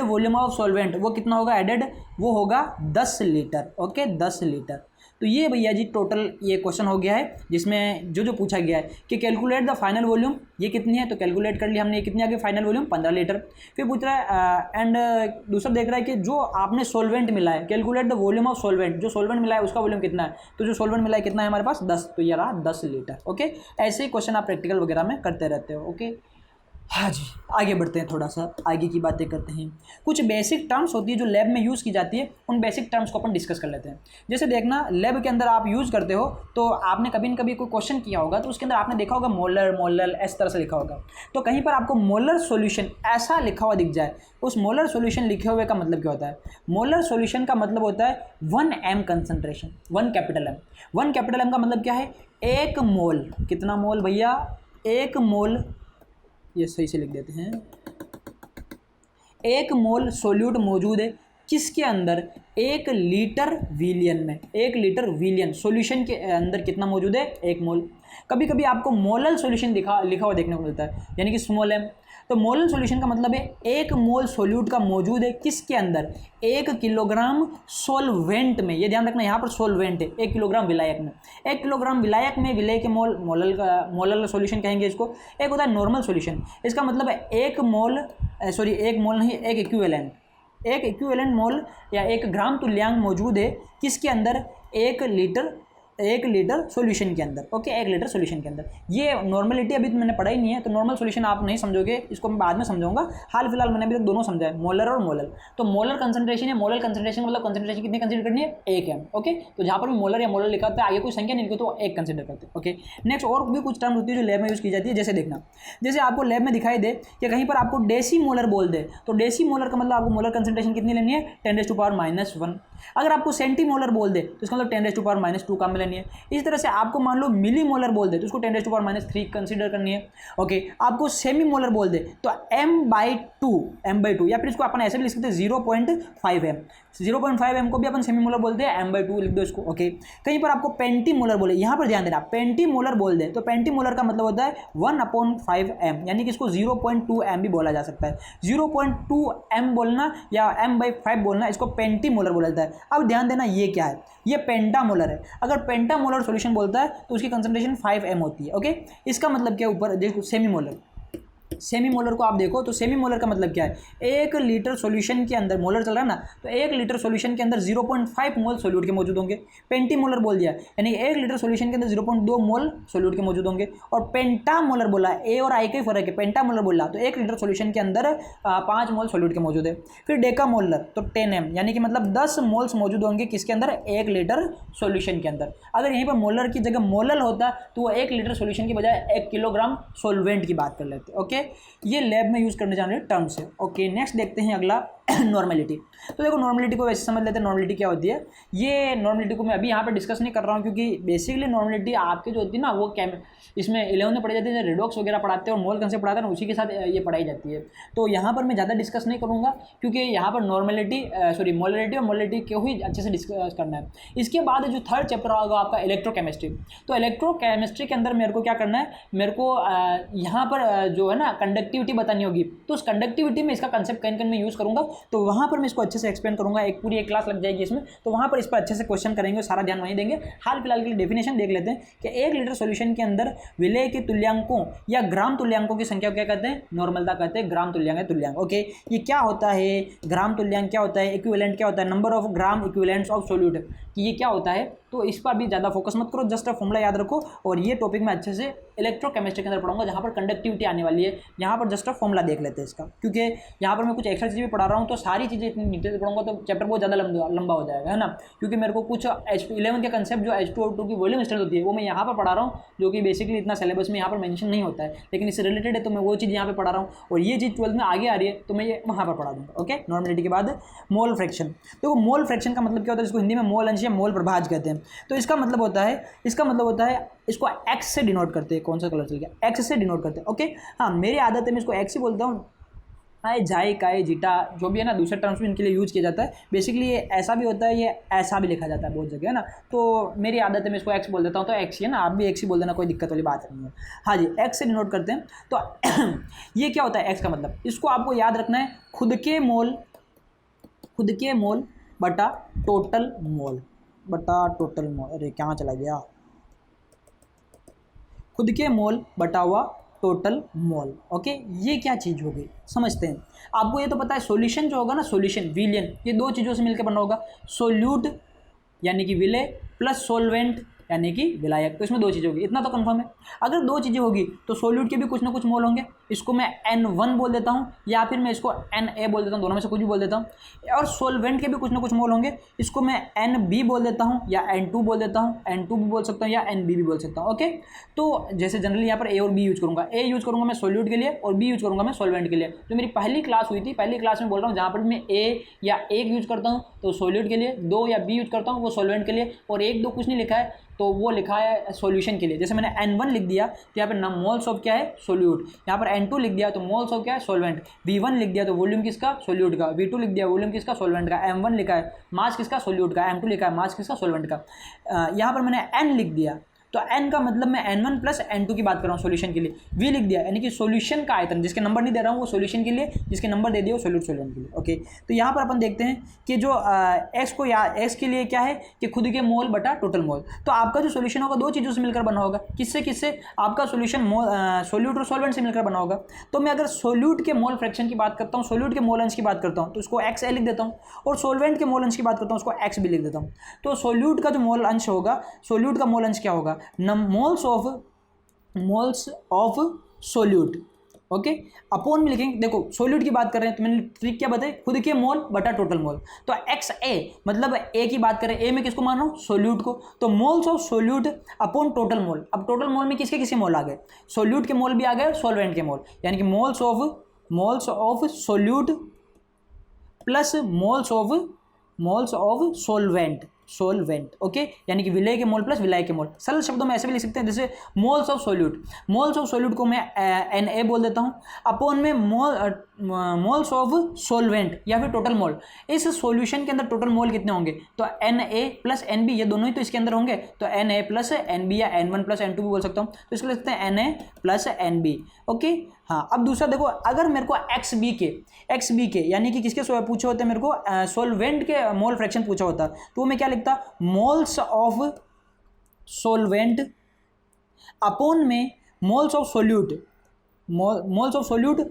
वॉल्यूम ऑफ सॉल्वेंट, वो कितना होगा एडेड, वो होगा 10 लीटर, ओके 10 लीटर। तो ये भैया जी टोटल ये क्वेश्चन हो गया है जिसमें जो पूछा गया है कि कैलकुलेट द फाइनल वॉल्यूम, ये कितनी है, तो कैलकुलेट कर लिया हमने, ये कितनी आ गई फाइनल वॉल्यूम, 15 लीटर। फिर पूछ रहा है एंड दूसरा देख रहा है कि जो आपने सोलवेंट मिला है, calculate the volume of solvent, जो सोलवेंट मिला है उसका वॉल्यूम कितना है, तो जो सोलवेंट मिला है कितना है हमारे पास 10, तो ये रहा 10 लीटर, ओके। ऐसे ही क्वेश्चन आप प्रैक्टिकल वगैरह में करते रहते हो, ओके। हाँ जी, आगे बढ़ते हैं, थोड़ा सा आगे की बातें करते हैं। कुछ बेसिक टर्म्स होती है जो लैब में यूज़ की जाती है, उन बेसिक टर्म्स को अपन डिस्कस कर लेते हैं। जैसे देखना, लैब के अंदर आप यूज़ करते हो तो आपने कभी न कभी कोई क्वेश्चन किया होगा तो उसके अंदर आपने देखा होगा मोलर इस तरह से लिखा होगा। तो कहीं पर आपको मोलर सॉल्यूशन ऐसा लिखा हुआ दिख जाए, उस मोलर सॉल्यूशन लिखे हुए का मतलब क्या होता है, मोलर सॉल्यूशन का मतलब होता है 1 m concentration, 1 capital M। 1 capital M का मतलब क्या है, 1 मोल, कितना मोल भैया, 1 मोल, ये सही से लिख देते हैं, 1 मोल सोल्यूट मौजूद है किसके अंदर, 1 लीटर विलियन में, 1 लीटर विलियन सॉल्यूशन के अंदर कितना मौजूद है, 1 मोल। कभी कभी आपको मोलल सॉल्यूशन लिखा हुआ देखने को मिलता है, यानी कि स्मॉल m। तो मोलल सॉल्यूशन का मतलब है 1 मोल सोल्यूट का मौजूद है किसके अंदर, 1 किलोग्राम सोलवेंट में, ये ध्यान रखना यहाँ पर सोलवेंट है, 1 किलोग्राम विलायक में, 1 किलोग्राम विलायक में विलय के मोल, मोलल सॉल्यूशन कहेंगे इसको। एक होता है नॉर्मल सॉल्यूशन, इसका मतलब है 1 मोल नहीं, एक इक्विवेलेंट मोल या 1 ग्राम तुल्यांक मौजूद है किसके अंदर, 1 लीटर सॉल्यूशन के अंदर, ओके 1 लीटर सॉल्यूशन के अंदर। ये नॉर्मलिटी अभी तो मैंने पढ़ा ही नहीं है, तो नॉर्मल सॉल्यूशन आप नहीं समझोगे, इसको मैं बाद में समझाऊंगा। हाल फिलहाल मैंने अभी तक दोनों समझा है, मोलर और मोलल। तो मोलर कंसंट्रेशन है, मोलर कंसंट्रेशन मतलब कंसंट्रेशन कितनी कंसीडर करनी है, 1 m, ओके। तो जहाँ पर भी मोलर या मोलर लिखा होता है, आगे कोई संख्या नहीं लिखी तो 1 कंसीडर करते हैं, ओके। नेक्स्ट और भी कुछ टर्म होती है जो लैब में यूज़ की जाती है, जैसे देखना, जैसे आपको लैब में दिखाई दे कि कहीं पर आपको डेसी मोलर बोल दे, तो डेसी मोलर का मतलब आपको मोलर कंसंट्रेशन कितनी लेनी है, 10⁻⁻1। अगर आपको सेंटीमोलर बोल दे तो इसका मतलब 10⁻⁻2 काम में लेनी है। इस तरह से आपको मान लो मिली मोलर बोल दे तो उसको 10⁻3 कंसीडर करनी है, ओके। आपको सेमी मोलर बोल दे तो m/2, या फिर इसको अपन ऐसे भी लिख सकते हैं 0.5 m, 0.5 m को भी अपन सेमी मोलर बोलते हैं, m/2 लिख दो इसको, ओके। कहीं पर आपको पेंटी मोलर बोले, यहाँ पर ध्यान देना, पेंटी मोलर बोल दे तो पेंटी मोलर का मतलब होता है 1/5 m, यानी कि इसको 0.2 m भी बोला जा सकता है। 0.2 m बोलना या m/5 बोलना, इसको पेंटी मोलर बोला जाता है। अब ध्यान देना, ये क्या है, ये पेंटामोलर है। अगर पेंटामोलर सॉल्यूशन बोलता है तो उसकी कंसंट्रेशन 5 m होती है, ओके। इसका मतलब क्या, ऊपर देखो सेमी मोलर को आप देखो तो सेमी मोलर का मतलब क्या है, 1 लीटर सॉल्यूशन के अंदर, मोलर चल रहा है ना, तो 1 लीटर सॉल्यूशन के अंदर 0.5 मोल सोल्यूट के मौजूद होंगे। पेंटी मोलर बोल दिया, यानी 1 लीटर सॉल्यूशन के अंदर 0.2 मोल सोल्यूट के मौजूद होंगे। और पेंटामोलर बोला, ए और आई का ही फर्क है, पेंटामोलर बोला तो 1 लीटर सॉल्यूशन के अंदर 5 मोल सोल्यूट के मौजूद है। फिर डेकामोलर तो 10 m, यानी कि मतलब 10 मोल्स मौजूद होंगे किसके अंदर, 1 लीटर सॉल्यूशन के अंदर। अगर यहीं पर मोलर की जगह मोलल होता तो वो 1 लीटर सॉल्यूशन की बजाय 1 किलोग्राम सोलवेंट की बात कर लेते, ओके। ये लैब में यूज़ करने जाने टर्म्स है, ओके। नेक्स्ट देखते हैं अगला नॉर्मेलिटी। तो देखो नॉर्मेलिटी को वैसे समझ लेते हैं, नॉर्मेलिटी क्या होती है। ये नॉर्मेलिटी को मैं अभी यहाँ पे डिस्कस नहीं कर रहा हूँ क्योंकि बेसिकली नॉर्मेलिटी आपके जो होती है ना वो इसमें 11 में पढ़ाई जाती है, रेडॉक्स वगैरह पढ़ाते हैं और मोल कंसेप्ट पढ़ाते हैं ना, उसी के साथ ये पढ़ाई जाती है। तो यहाँ पर मैं ज़्यादा डिस्कस नहीं करूँगा क्योंकि यहाँ पर मोलरिटी और मोलरिटी को ही अच्छे से डिस्कस करना है। इसके बाद जो थर्ड चैप्टर होगा आपका इलेक्ट्रोकेमिस्ट्री। तो इलेक्ट्रोकेमिस्ट्री के अंदर मेरे को क्या करना है, मेरे को यहाँ पर जो है ना कंडक्टिविटी बतानी होगी, तो उस कंडक्टिविटी में इसका कंसेप्ट कहीं कहीं मैं यूज़ करूँगा, तो वहाँ पर मैं इसको अच्छे से एक्सप्लेन करूँगा। एक पूरी एक क्लास लग जाएगी इसमें, तो वहाँ पर इस पर अच्छे से क्वेश्चन करेंगे, सारा ध्यान वहीं देंगे। हाल फिलहाल के लिए डेफिनेशन देख लेते हैं कि 1 लीटर सॉल्यूशन के अंदर विलय के तुल्यांकों या ग्राम तुल्यांकों की संख्या क्या कहते हैं, नॉर्मलता कहते हैं, ग्राम तुल्यांक, ओके। ये क्या होता है, ग्राम तुल्यांक क्या होता है, इक्विवेलेंट क्या होता है, number of gram equivalents of solute, कि ये क्या होता है। तो इस पर भी ज़्यादा फोकस मत करो, जस्ट फॉर्मूला याद रखो। और ये टॉपिक मैं अच्छे से इलेक्ट्रोकेमिस्ट्री के अंदर पढ़ाऊंगा जहाँ पर कंडक्टिविटी आने वाली है। यहाँ पर जस्ट फॉर्मूला देख लेते हैं इसका, क्योंकि यहाँ पर मैं कुछ एक्स्ट्रा चीज़ें भी पढ़ा रहा हूँ, तो सारी चीज़ें इतनी डिटेल से पढ़ूंगा तो चैप्टर बहुत ज़्यादा लंबा हो जाएगा, है ना। क्योंकि मेरे को कुछ H11 के कंसेप्ट जो H2O2 की वॉल्यूम स्ट्रेंथ होती है वो मैं यहाँ पर पढ़ा रहा हूँ, जो कि बेसिकली इतना सिलेबस में यहाँ पर मेंशन नहीं होता है, लेकिन इससे रिलेटेड है तो मैं वो चीज़ यहाँ पर पढ़ा रहा हूँ। और ये चीज़ 12th में आगे आ रही है तो मैं ये वहाँ पर पढ़ा दूँगा, ओके। नॉर्मलिटी के बाद मोल फ्रैक्शन। तो मोल फ्रैक्शन का मतलब क्या होता है, इसको हिंदी में मोल अंश या मोल प्रभाज कहते हैं। तो इसका मतलब होता है इसको x से डिनोट करते हैं। कौन सा कलर चल गया, x से डिनोट करते हैं, ओके। हाँ, मेरी आदत है मैं इसको x ही बोलता हूँ, आए जाए काए जीटा जो भी है ना, दूसरे टर्म्स में इनके लिए यूज़ किया जाता है। बेसिकली ये ऐसा भी होता है, ये ऐसा भी लिखा जाता है बहुत जगह, है ना। तो मेरी आदत है मैं इसको एक्स बोल देता हूँ, तो एक्स ही है ना, आप भी एक्स ही बोल देना, कोई दिक्कत वाली बात नहीं है। हाँ जी, एक्स से डिनोट करते हैं। तो ये क्या होता है एक्स का मतलब, इसको आपको याद रखना है, खुद के मोल बटा टोटल मोल, अरे कहाँ चला गया, खुद के मोल बटा हुआ टोटल मोल। ओके, ये क्या चीज़ होगी समझते हैं। आपको ये तो पता है सॉल्यूशन जो होगा ना, सॉल्यूशन विलियन, ये दो चीज़ों से मिलकर बना होगा, सोल्यूट यानी कि विलय प्लस सोलवेंट यानी कि विलायक। तो इसमें दो चीज़ें होगी, इतना तो कंफर्म है। अगर दो चीज़ें होगी तो सोल्यूट के भी कुछ ना कुछ मोल होंगे, इसको मैं N1 बोल देता हूँ या फिर मैं इसको Na बोल देता हूँ, दोनों में से कुछ भी बोल देता हूँ। और सोलवेंट के भी कुछ ना कुछ मोल होंगे, इसको मैं Nb बोल देता हूँ या N2 बोल देता हूँ, N2 भी बोल सकता हूँ या Nb भी बोल सकता हूँ। ओके, तो जैसे जनरली यहाँ पर A और B यूज करूँगा, A यूज करूँगा मैं सोल्यूट के लिए और B यूज करूँगा मैं सोलवेंट के लिए। जो मेरी पहली क्लास हुई थी, पहली क्लास में बोल रहा हूँ, जहाँ पर मैं A या एक यूज करता हूँ तो सोल्यूट के लिए, दो या B यूज करता हूँ वो सोलवेंट के लिए, और एक दो कुछ नहीं लिखा है तो वो लिखा है सॉल्यूशन के लिए। जैसे मैंने N1 लिख दिया तो यहाँ पर ना मोल्स ऑफ क्या है सोल्यूट, यहाँ पर N2 लिख दिया तो मोल्स ऑफ क्या है सोलवेंट, V1 लिख दिया तो वॉल्यूम किसका सोल्यूट का, V2 लिख दिया वॉल्यूम किसका सोलवेंट का, M1 लिखा है मास किसका सोल्यूट का, M2 लिखा है मास किसका सोलवेंट का। यहाँ पर मैंने N लिख दिया तो N का मतलब मैं N1 प्लस N2 की बात कर रहा हूँ सॉल्यूशन के लिए। V लिख दिया यानी कि सॉल्यूशन का आयतन, जिसके नंबर नहीं दे रहा हूँ वो सॉल्यूशन के लिए, जिसके नंबर दे दिए वो सोल्यूट सोलवेंट के लिए। ओके, तो यहाँ पर अपन देखते हैं कि जो एक्स को या एक्स के लिए क्या है कि खुद के मोल बटा टोटल मोल। तो आपका जो सोल्यूशन होगा दो चीज़ों से मिलकर बना होगा, किससे आपका सोल्यूशन सोल्यूट और सोलवेंट से मिलकर बना होगा। तो मैं अगर सोल्यूट के मोल फ्रैक्शन की बात करता हूँ, सोल्यूट के मोल अंश की बात करता हूँ तो उसको XA लिख देता हूँ, और सोलवेंट के मोल अंश की बात करता हूँ उसको XB लिख देता हूँ। तो सोल्यूट का जो मोल अंश होगा, सोल्यूट का मोल अंश क्या होगा, moles of solute. Okay, upon में लिखेंगे, देखो सोल्यूट की बात कर रहे हैं तो मैंने ट्रिक क्या बताई, खुद के मोल बटा टोटल मोल। तो XA मतलब A की बात करें, A में किसको मान रहा हूँ सोल्यूट को, तो moles of solute upon total mole. अब टोटल मोल में किसके मोल आ गए, सोल्यूट के मोल भी आ गए और सोलवेंट के मोल, यानी कि moles of solute plus moles of solvent. Okay, यानी कि विलय के मोल प्लस विलायक के मोल। सरल शब्दों में ऐसे भी लिख सकते हैं, जैसे मोल्स ऑफ सोल्यूट को मैं Na बोल देता हूँ, अपॉन में मोल्स ऑफ सोलवेंट या फिर टोटल मोल। इस सॉल्यूशन के अंदर टोटल मोल कितने होंगे, तो Na प्लस Nb, ये दोनों ही तो इसके अंदर होंगे, तो Na प्लस Nb या N1 प्लस N2 भी बोल सकता हूँ, तो इसको लिख सकते हैं Na प्लस Nb। ओके, हाँ, अब दूसरा देखो, अगर मेरे को XB के यानी कि किसके पूछे होते हैं, मेरे को सोलवेंट के मोल फ्रैक्शन पूछा होता, तो मैं क्या लिखता, मोल्स ऑफ सोलवेंट अपॉन में moles of solute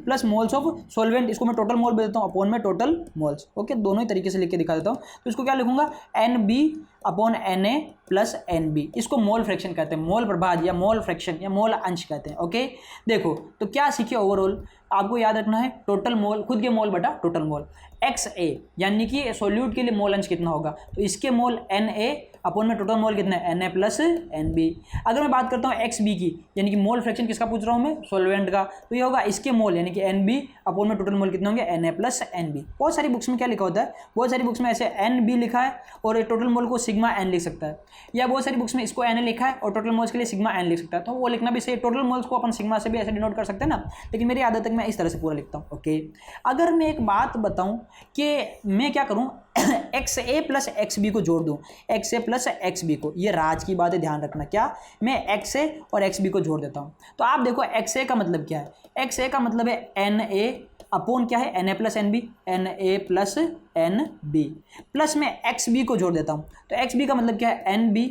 plus moles of solvent, इसको मैं टोटल मोल बोल देता हूँ, अपॉन में टोटल मोल्स। ओके, दोनों ही तरीके से लिख के दिखा देता हूँ। तो इसको क्या लिखूंगा, NB upon Na plus NB, इसको मोल फ्रैक्शन कहते हैं, मोल प्रभाज या मोल फ्रैक्शन या मोल अंश कहते हैं। ओके, देखो तो क्या सीखे ओवरऑल, आपको याद रखना है टोटल मोल, खुद के मोल बटा टोटल मोल। XA यानी कि सोल्यूट के लिए मोल अंश कितना होगा, तो इसके मोल Na अपॉन में टोटल मोल कितना है Na प्लस Nb। अगर मैं बात करता हूँ XB की, यानी कि मोल फ्रैक्शन किसका पूछ रहा हूँ मैं, सोलवेंट का, तो ये होगा इसके मोल यानी कि Nb अपॉन में टोटल मोल कितने होंगे Na प्लस Nb। बहुत सारी बुक्स में क्या लिखा होता है, बहुत सारी बुक्स में ऐसे Nb लिखा है और टोटल मोल को सिग्मा n लिख सकता है, या बहुत सारी बुक्स में इसको Na लिखा है और टोटल मोल्स के लिए सिग्मा n लिख सकता है, तो वो लिखना भी सही, टोटल मोल्स को अपन सिग्मा से भी ऐसे डिनोट कर सकते हैं ना, लेकिन मेरी आदत है मैं इस तरह से पूरा लिखता हूँ। ओके, अगर मैं एक बात बताऊँ कि मैं क्या करूँ, XA प्लस XB को जोड़ दूँ, XA प्लस XB को, ये राज की बात है, ध्यान रखना, क्या मैं XA और XB को जोड़ देता हूँ। तो आप देखो XA का मतलब क्या है, XA का मतलब है Na अपॉन क्या है Na plus NB, Na plus NB, plus मैं XB को जोड़ देता हूँ, तो XB का मतलब क्या है NB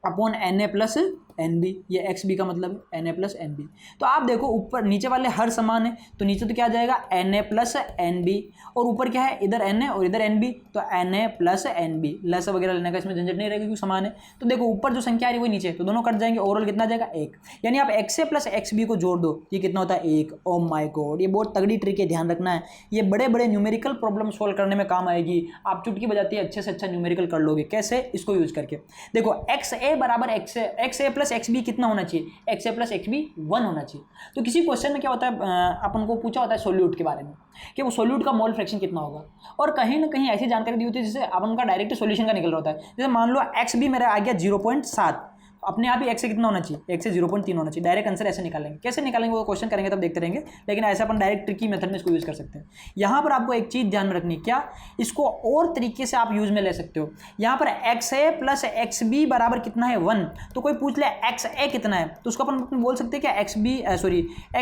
upon Na plus NB, ये XB का मतलब Na प्लस NB। तो आप देखो ऊपर नीचे वाले हर समान है, तो नीचे तो क्या आ जाएगा Na प्लस NB, और ऊपर क्या है, इधर Na और इधर NB, तो Na प्लस NB, लस वगैरह लेने का इसमें झंझट नहीं रहेगा क्योंकि समान है। तो देखो ऊपर जो संख्या आ रही है वो नीचे, तो दोनों कट जाएंगे, ओवरऑल कितना आ जाएगा 1, यानी आप XA प्लस XB को जोड़ दो, ये कितना होता है 1। ओ माय गॉड, ये बहुत तगड़ी ट्रिक है, ध्यान रखना है, ये बड़े बड़े न्यूमेरिकल प्रॉब्लम सोल्व करने में काम आएगी, आप चुटकी बजाती है अच्छे से अच्छा न्यूमेरिकल कर लोगे। कैसे, इसको यूज करके देखो, XA बराबर XA प्लस XB कितना होना चाहिए, XA प्लस XB 1 होना चाहिए। तो किसी क्वेश्चन में क्या होता है, अपन को पूछा होता है सोल्यूट के बारे में कि वो सोल्यूट का मोल फ्रैक्शन कितना होगा, और कहीं ना कहीं ऐसी जानकारी दी होती है जिससे अपन का डायरेक्ट सोल्यूशन का निकल रहा होता है। जैसे मान लो XB मेरा आ गया 0.7, अपने आप ही x से कितना होना चाहिए, x से 0.3 होना चाहिए। डायरेक्ट आंसर ऐसे निकालेंगे, कैसे निकालेंगे वो क्वेश्चन करेंगे तब देखते रहेंगे, लेकिन ऐसे अपन डायरेक्ट ट्रिकी मेथड में इसको यूज़ कर सकते हैं। यहाँ पर आपको एक चीज़ ध्यान में रखनी है, क्या, इसको और तरीके से आप यूज़ में ले सकते हो। यहाँ पर x a plus x b बराबर कितना है 1, तो कोई पूछ ले x a कितना है तो उसको अपन बोल सकते हैं क्या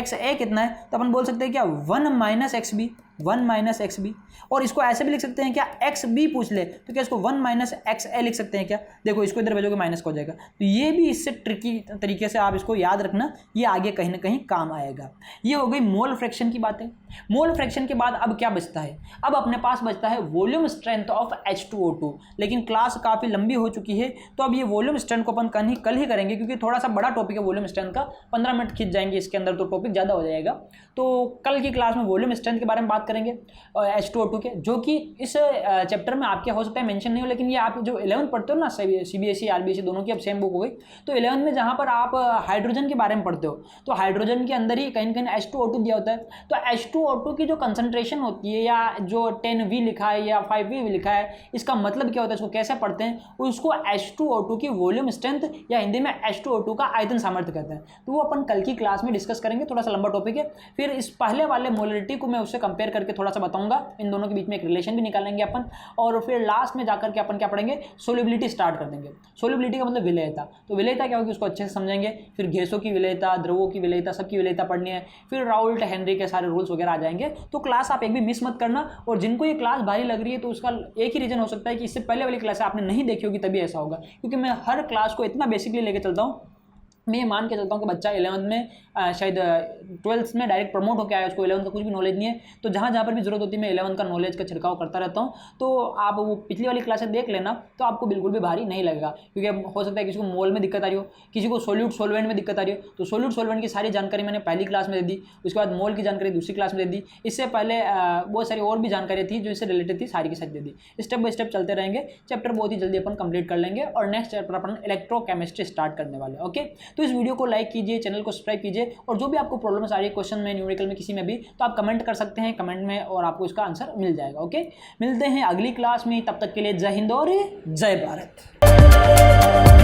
x a कितना है, तो अपन बोल सकते हैं क्या 1 minus x b, 1 minus x b. और इसको ऐसे भी लिख सकते हैं क्या, एक्स बी पूछ ले तो क्या इसको 1 माइनस एक्स ए लिख सकते हैं क्या। देखो इसको इधर भेजोगे माइनस का हो जाएगा, तो ये भी इससे ट्रिकी तरीके से आप इसको याद रखना, ये आगे कहीं ना कहीं काम आएगा। ये हो गई मोल फ्रैक्शन की बातें। मोल फ्रैक्शन के बाद अब क्या बचता है, अब अपने पास बचता है वॉल्यूम स्ट्रेंथ ऑफ H2O2। लेकिन क्लास काफ़ी लंबी हो चुकी है, तो अब ये वॉल्यूम स्ट्रेंथ को अपन कल ही करेंगे, क्योंकि थोड़ा सा बड़ा टॉपिक है वॉल्यूम स्ट्रेंथ का, 15 मिनट खींच जाएंगे इसके अंदर तो टॉपिक ज़्यादा हो जाएगा। तो कल की क्लास में वॉल्यूम स्ट्रेंथ के बारे में बात करेंगे H2O2 के, जो कि इस चैप्टर में आपके हो सकता है मेंशन नहीं हो, लेकिन ये आप जो 11th पढ़ते हो ना, CBSE RBSE दोनों की अब सेम बुक हो गई, तो 11th में जहाँ पर आप हाइड्रोजन के बारे में पढ़ते हो, तो हाइड्रोजन के अंदर ही कहीं कहीं H2O2 दिया होता है। तो H2O2 की जो कंसंट्रेशन होती है, या जो 10V लिखा है या 5V लिखा है, इसका मतलब क्या होता है, इसको कैसे पढ़ते हैं, उसको H2O2 की वॉल्यूम स्ट्रेंथ या हिंदी में H2O2 का आयतन सामर्थ्य कहते हैं। तो वो अपन कल की क्लास में डिस्कस करेंगे, थोड़ा सा लंबा टॉपिक है। फिर इस पहले वाले मोलरिटी को मैं उससे कंपेयर करके थोड़ा सा बताऊंगा, इन दोनों के बीच में एक रिलेशन भी निकालेंगे अपन, और फिर लास्ट में जाकर के अपन क्या पढ़ेंगे, सोल्युबिलिटी स्टार्ट कर देंगे। सोल्युबिलिटी का मतलब विलेयता, तो विलेयता क्या होगी उसको अच्छे से समझेंगे। फिर गैसों की विलेयता, द्रवों की विलेयता, सबकी विलेयता पढ़नी है। फिर राउल्ट हेनरी के सारे रूल्स वगैरह आ जाएंगे। तो क्लास आप एक भी मिस मत करना, और जिनको ये क्लास भारी लग रही है तो उसका एक ही रीजन हो सकता है कि इससे पहले वाली क्लास आपने नहीं देखी होगी, तभी ऐसा होगा, क्योंकि मैं हर क्लास को इतना बेसिकली लेके चलता हूँ। मैं ये मान के चलता हूँ कि बच्चा 11th में शायद 12th में डायरेक्ट प्रमोट होकर आया, उसको 11th का कुछ भी नॉलेज नहीं है, तो जहाँ जहाँ पर भी जरूरत होती है मैं 11th का नॉलेज का छिड़काव करता रहता हूँ। तो आप वो पिछली वाली क्लासें देख लेना, तो आपको बिल्कुल भी भारी नहीं लगेगा, क्योंकि अब हो सकता है किसी को मोल में दिक्कत आ रही हो, किसी को सोल्यूट सोलवेंट में दिक्कत आ रही हो, तो सोल्यूट सोलवेंट की सारी जानकारी मैंने पहली क्लास में दे दी, उसके बाद मोल की जानकारी दूसरी क्लास में दे दी, इससे पहले बहुत सारी और भी जानकारी थी जो इससे रिलेटेड थी, सारी की सारी दे दी। स्टेप बाय स्टेप चलते रहेंगे, चैप्टर बहुत ही जल्दी अपन कंप्लीट कर लेंगे, और नेक्स्ट चैप्टर अपन इलेक्ट्रोकेमिस्ट्री स्टार्ट करने वाले। ओके, तो इस वीडियो को लाइक कीजिए, चैनल को सब्सक्राइब कीजिए, और जो भी आपको प्रॉब्लम्स आ रही है क्वेश्चन में, न्यूमेरिकल में, किसी में भी, तो आप कमेंट कर सकते हैं कमेंट में, और आपको इसका आंसर मिल जाएगा। ओके, मिलते हैं अगली क्लास में, तब तक के लिए जय हिंद और जय भारत।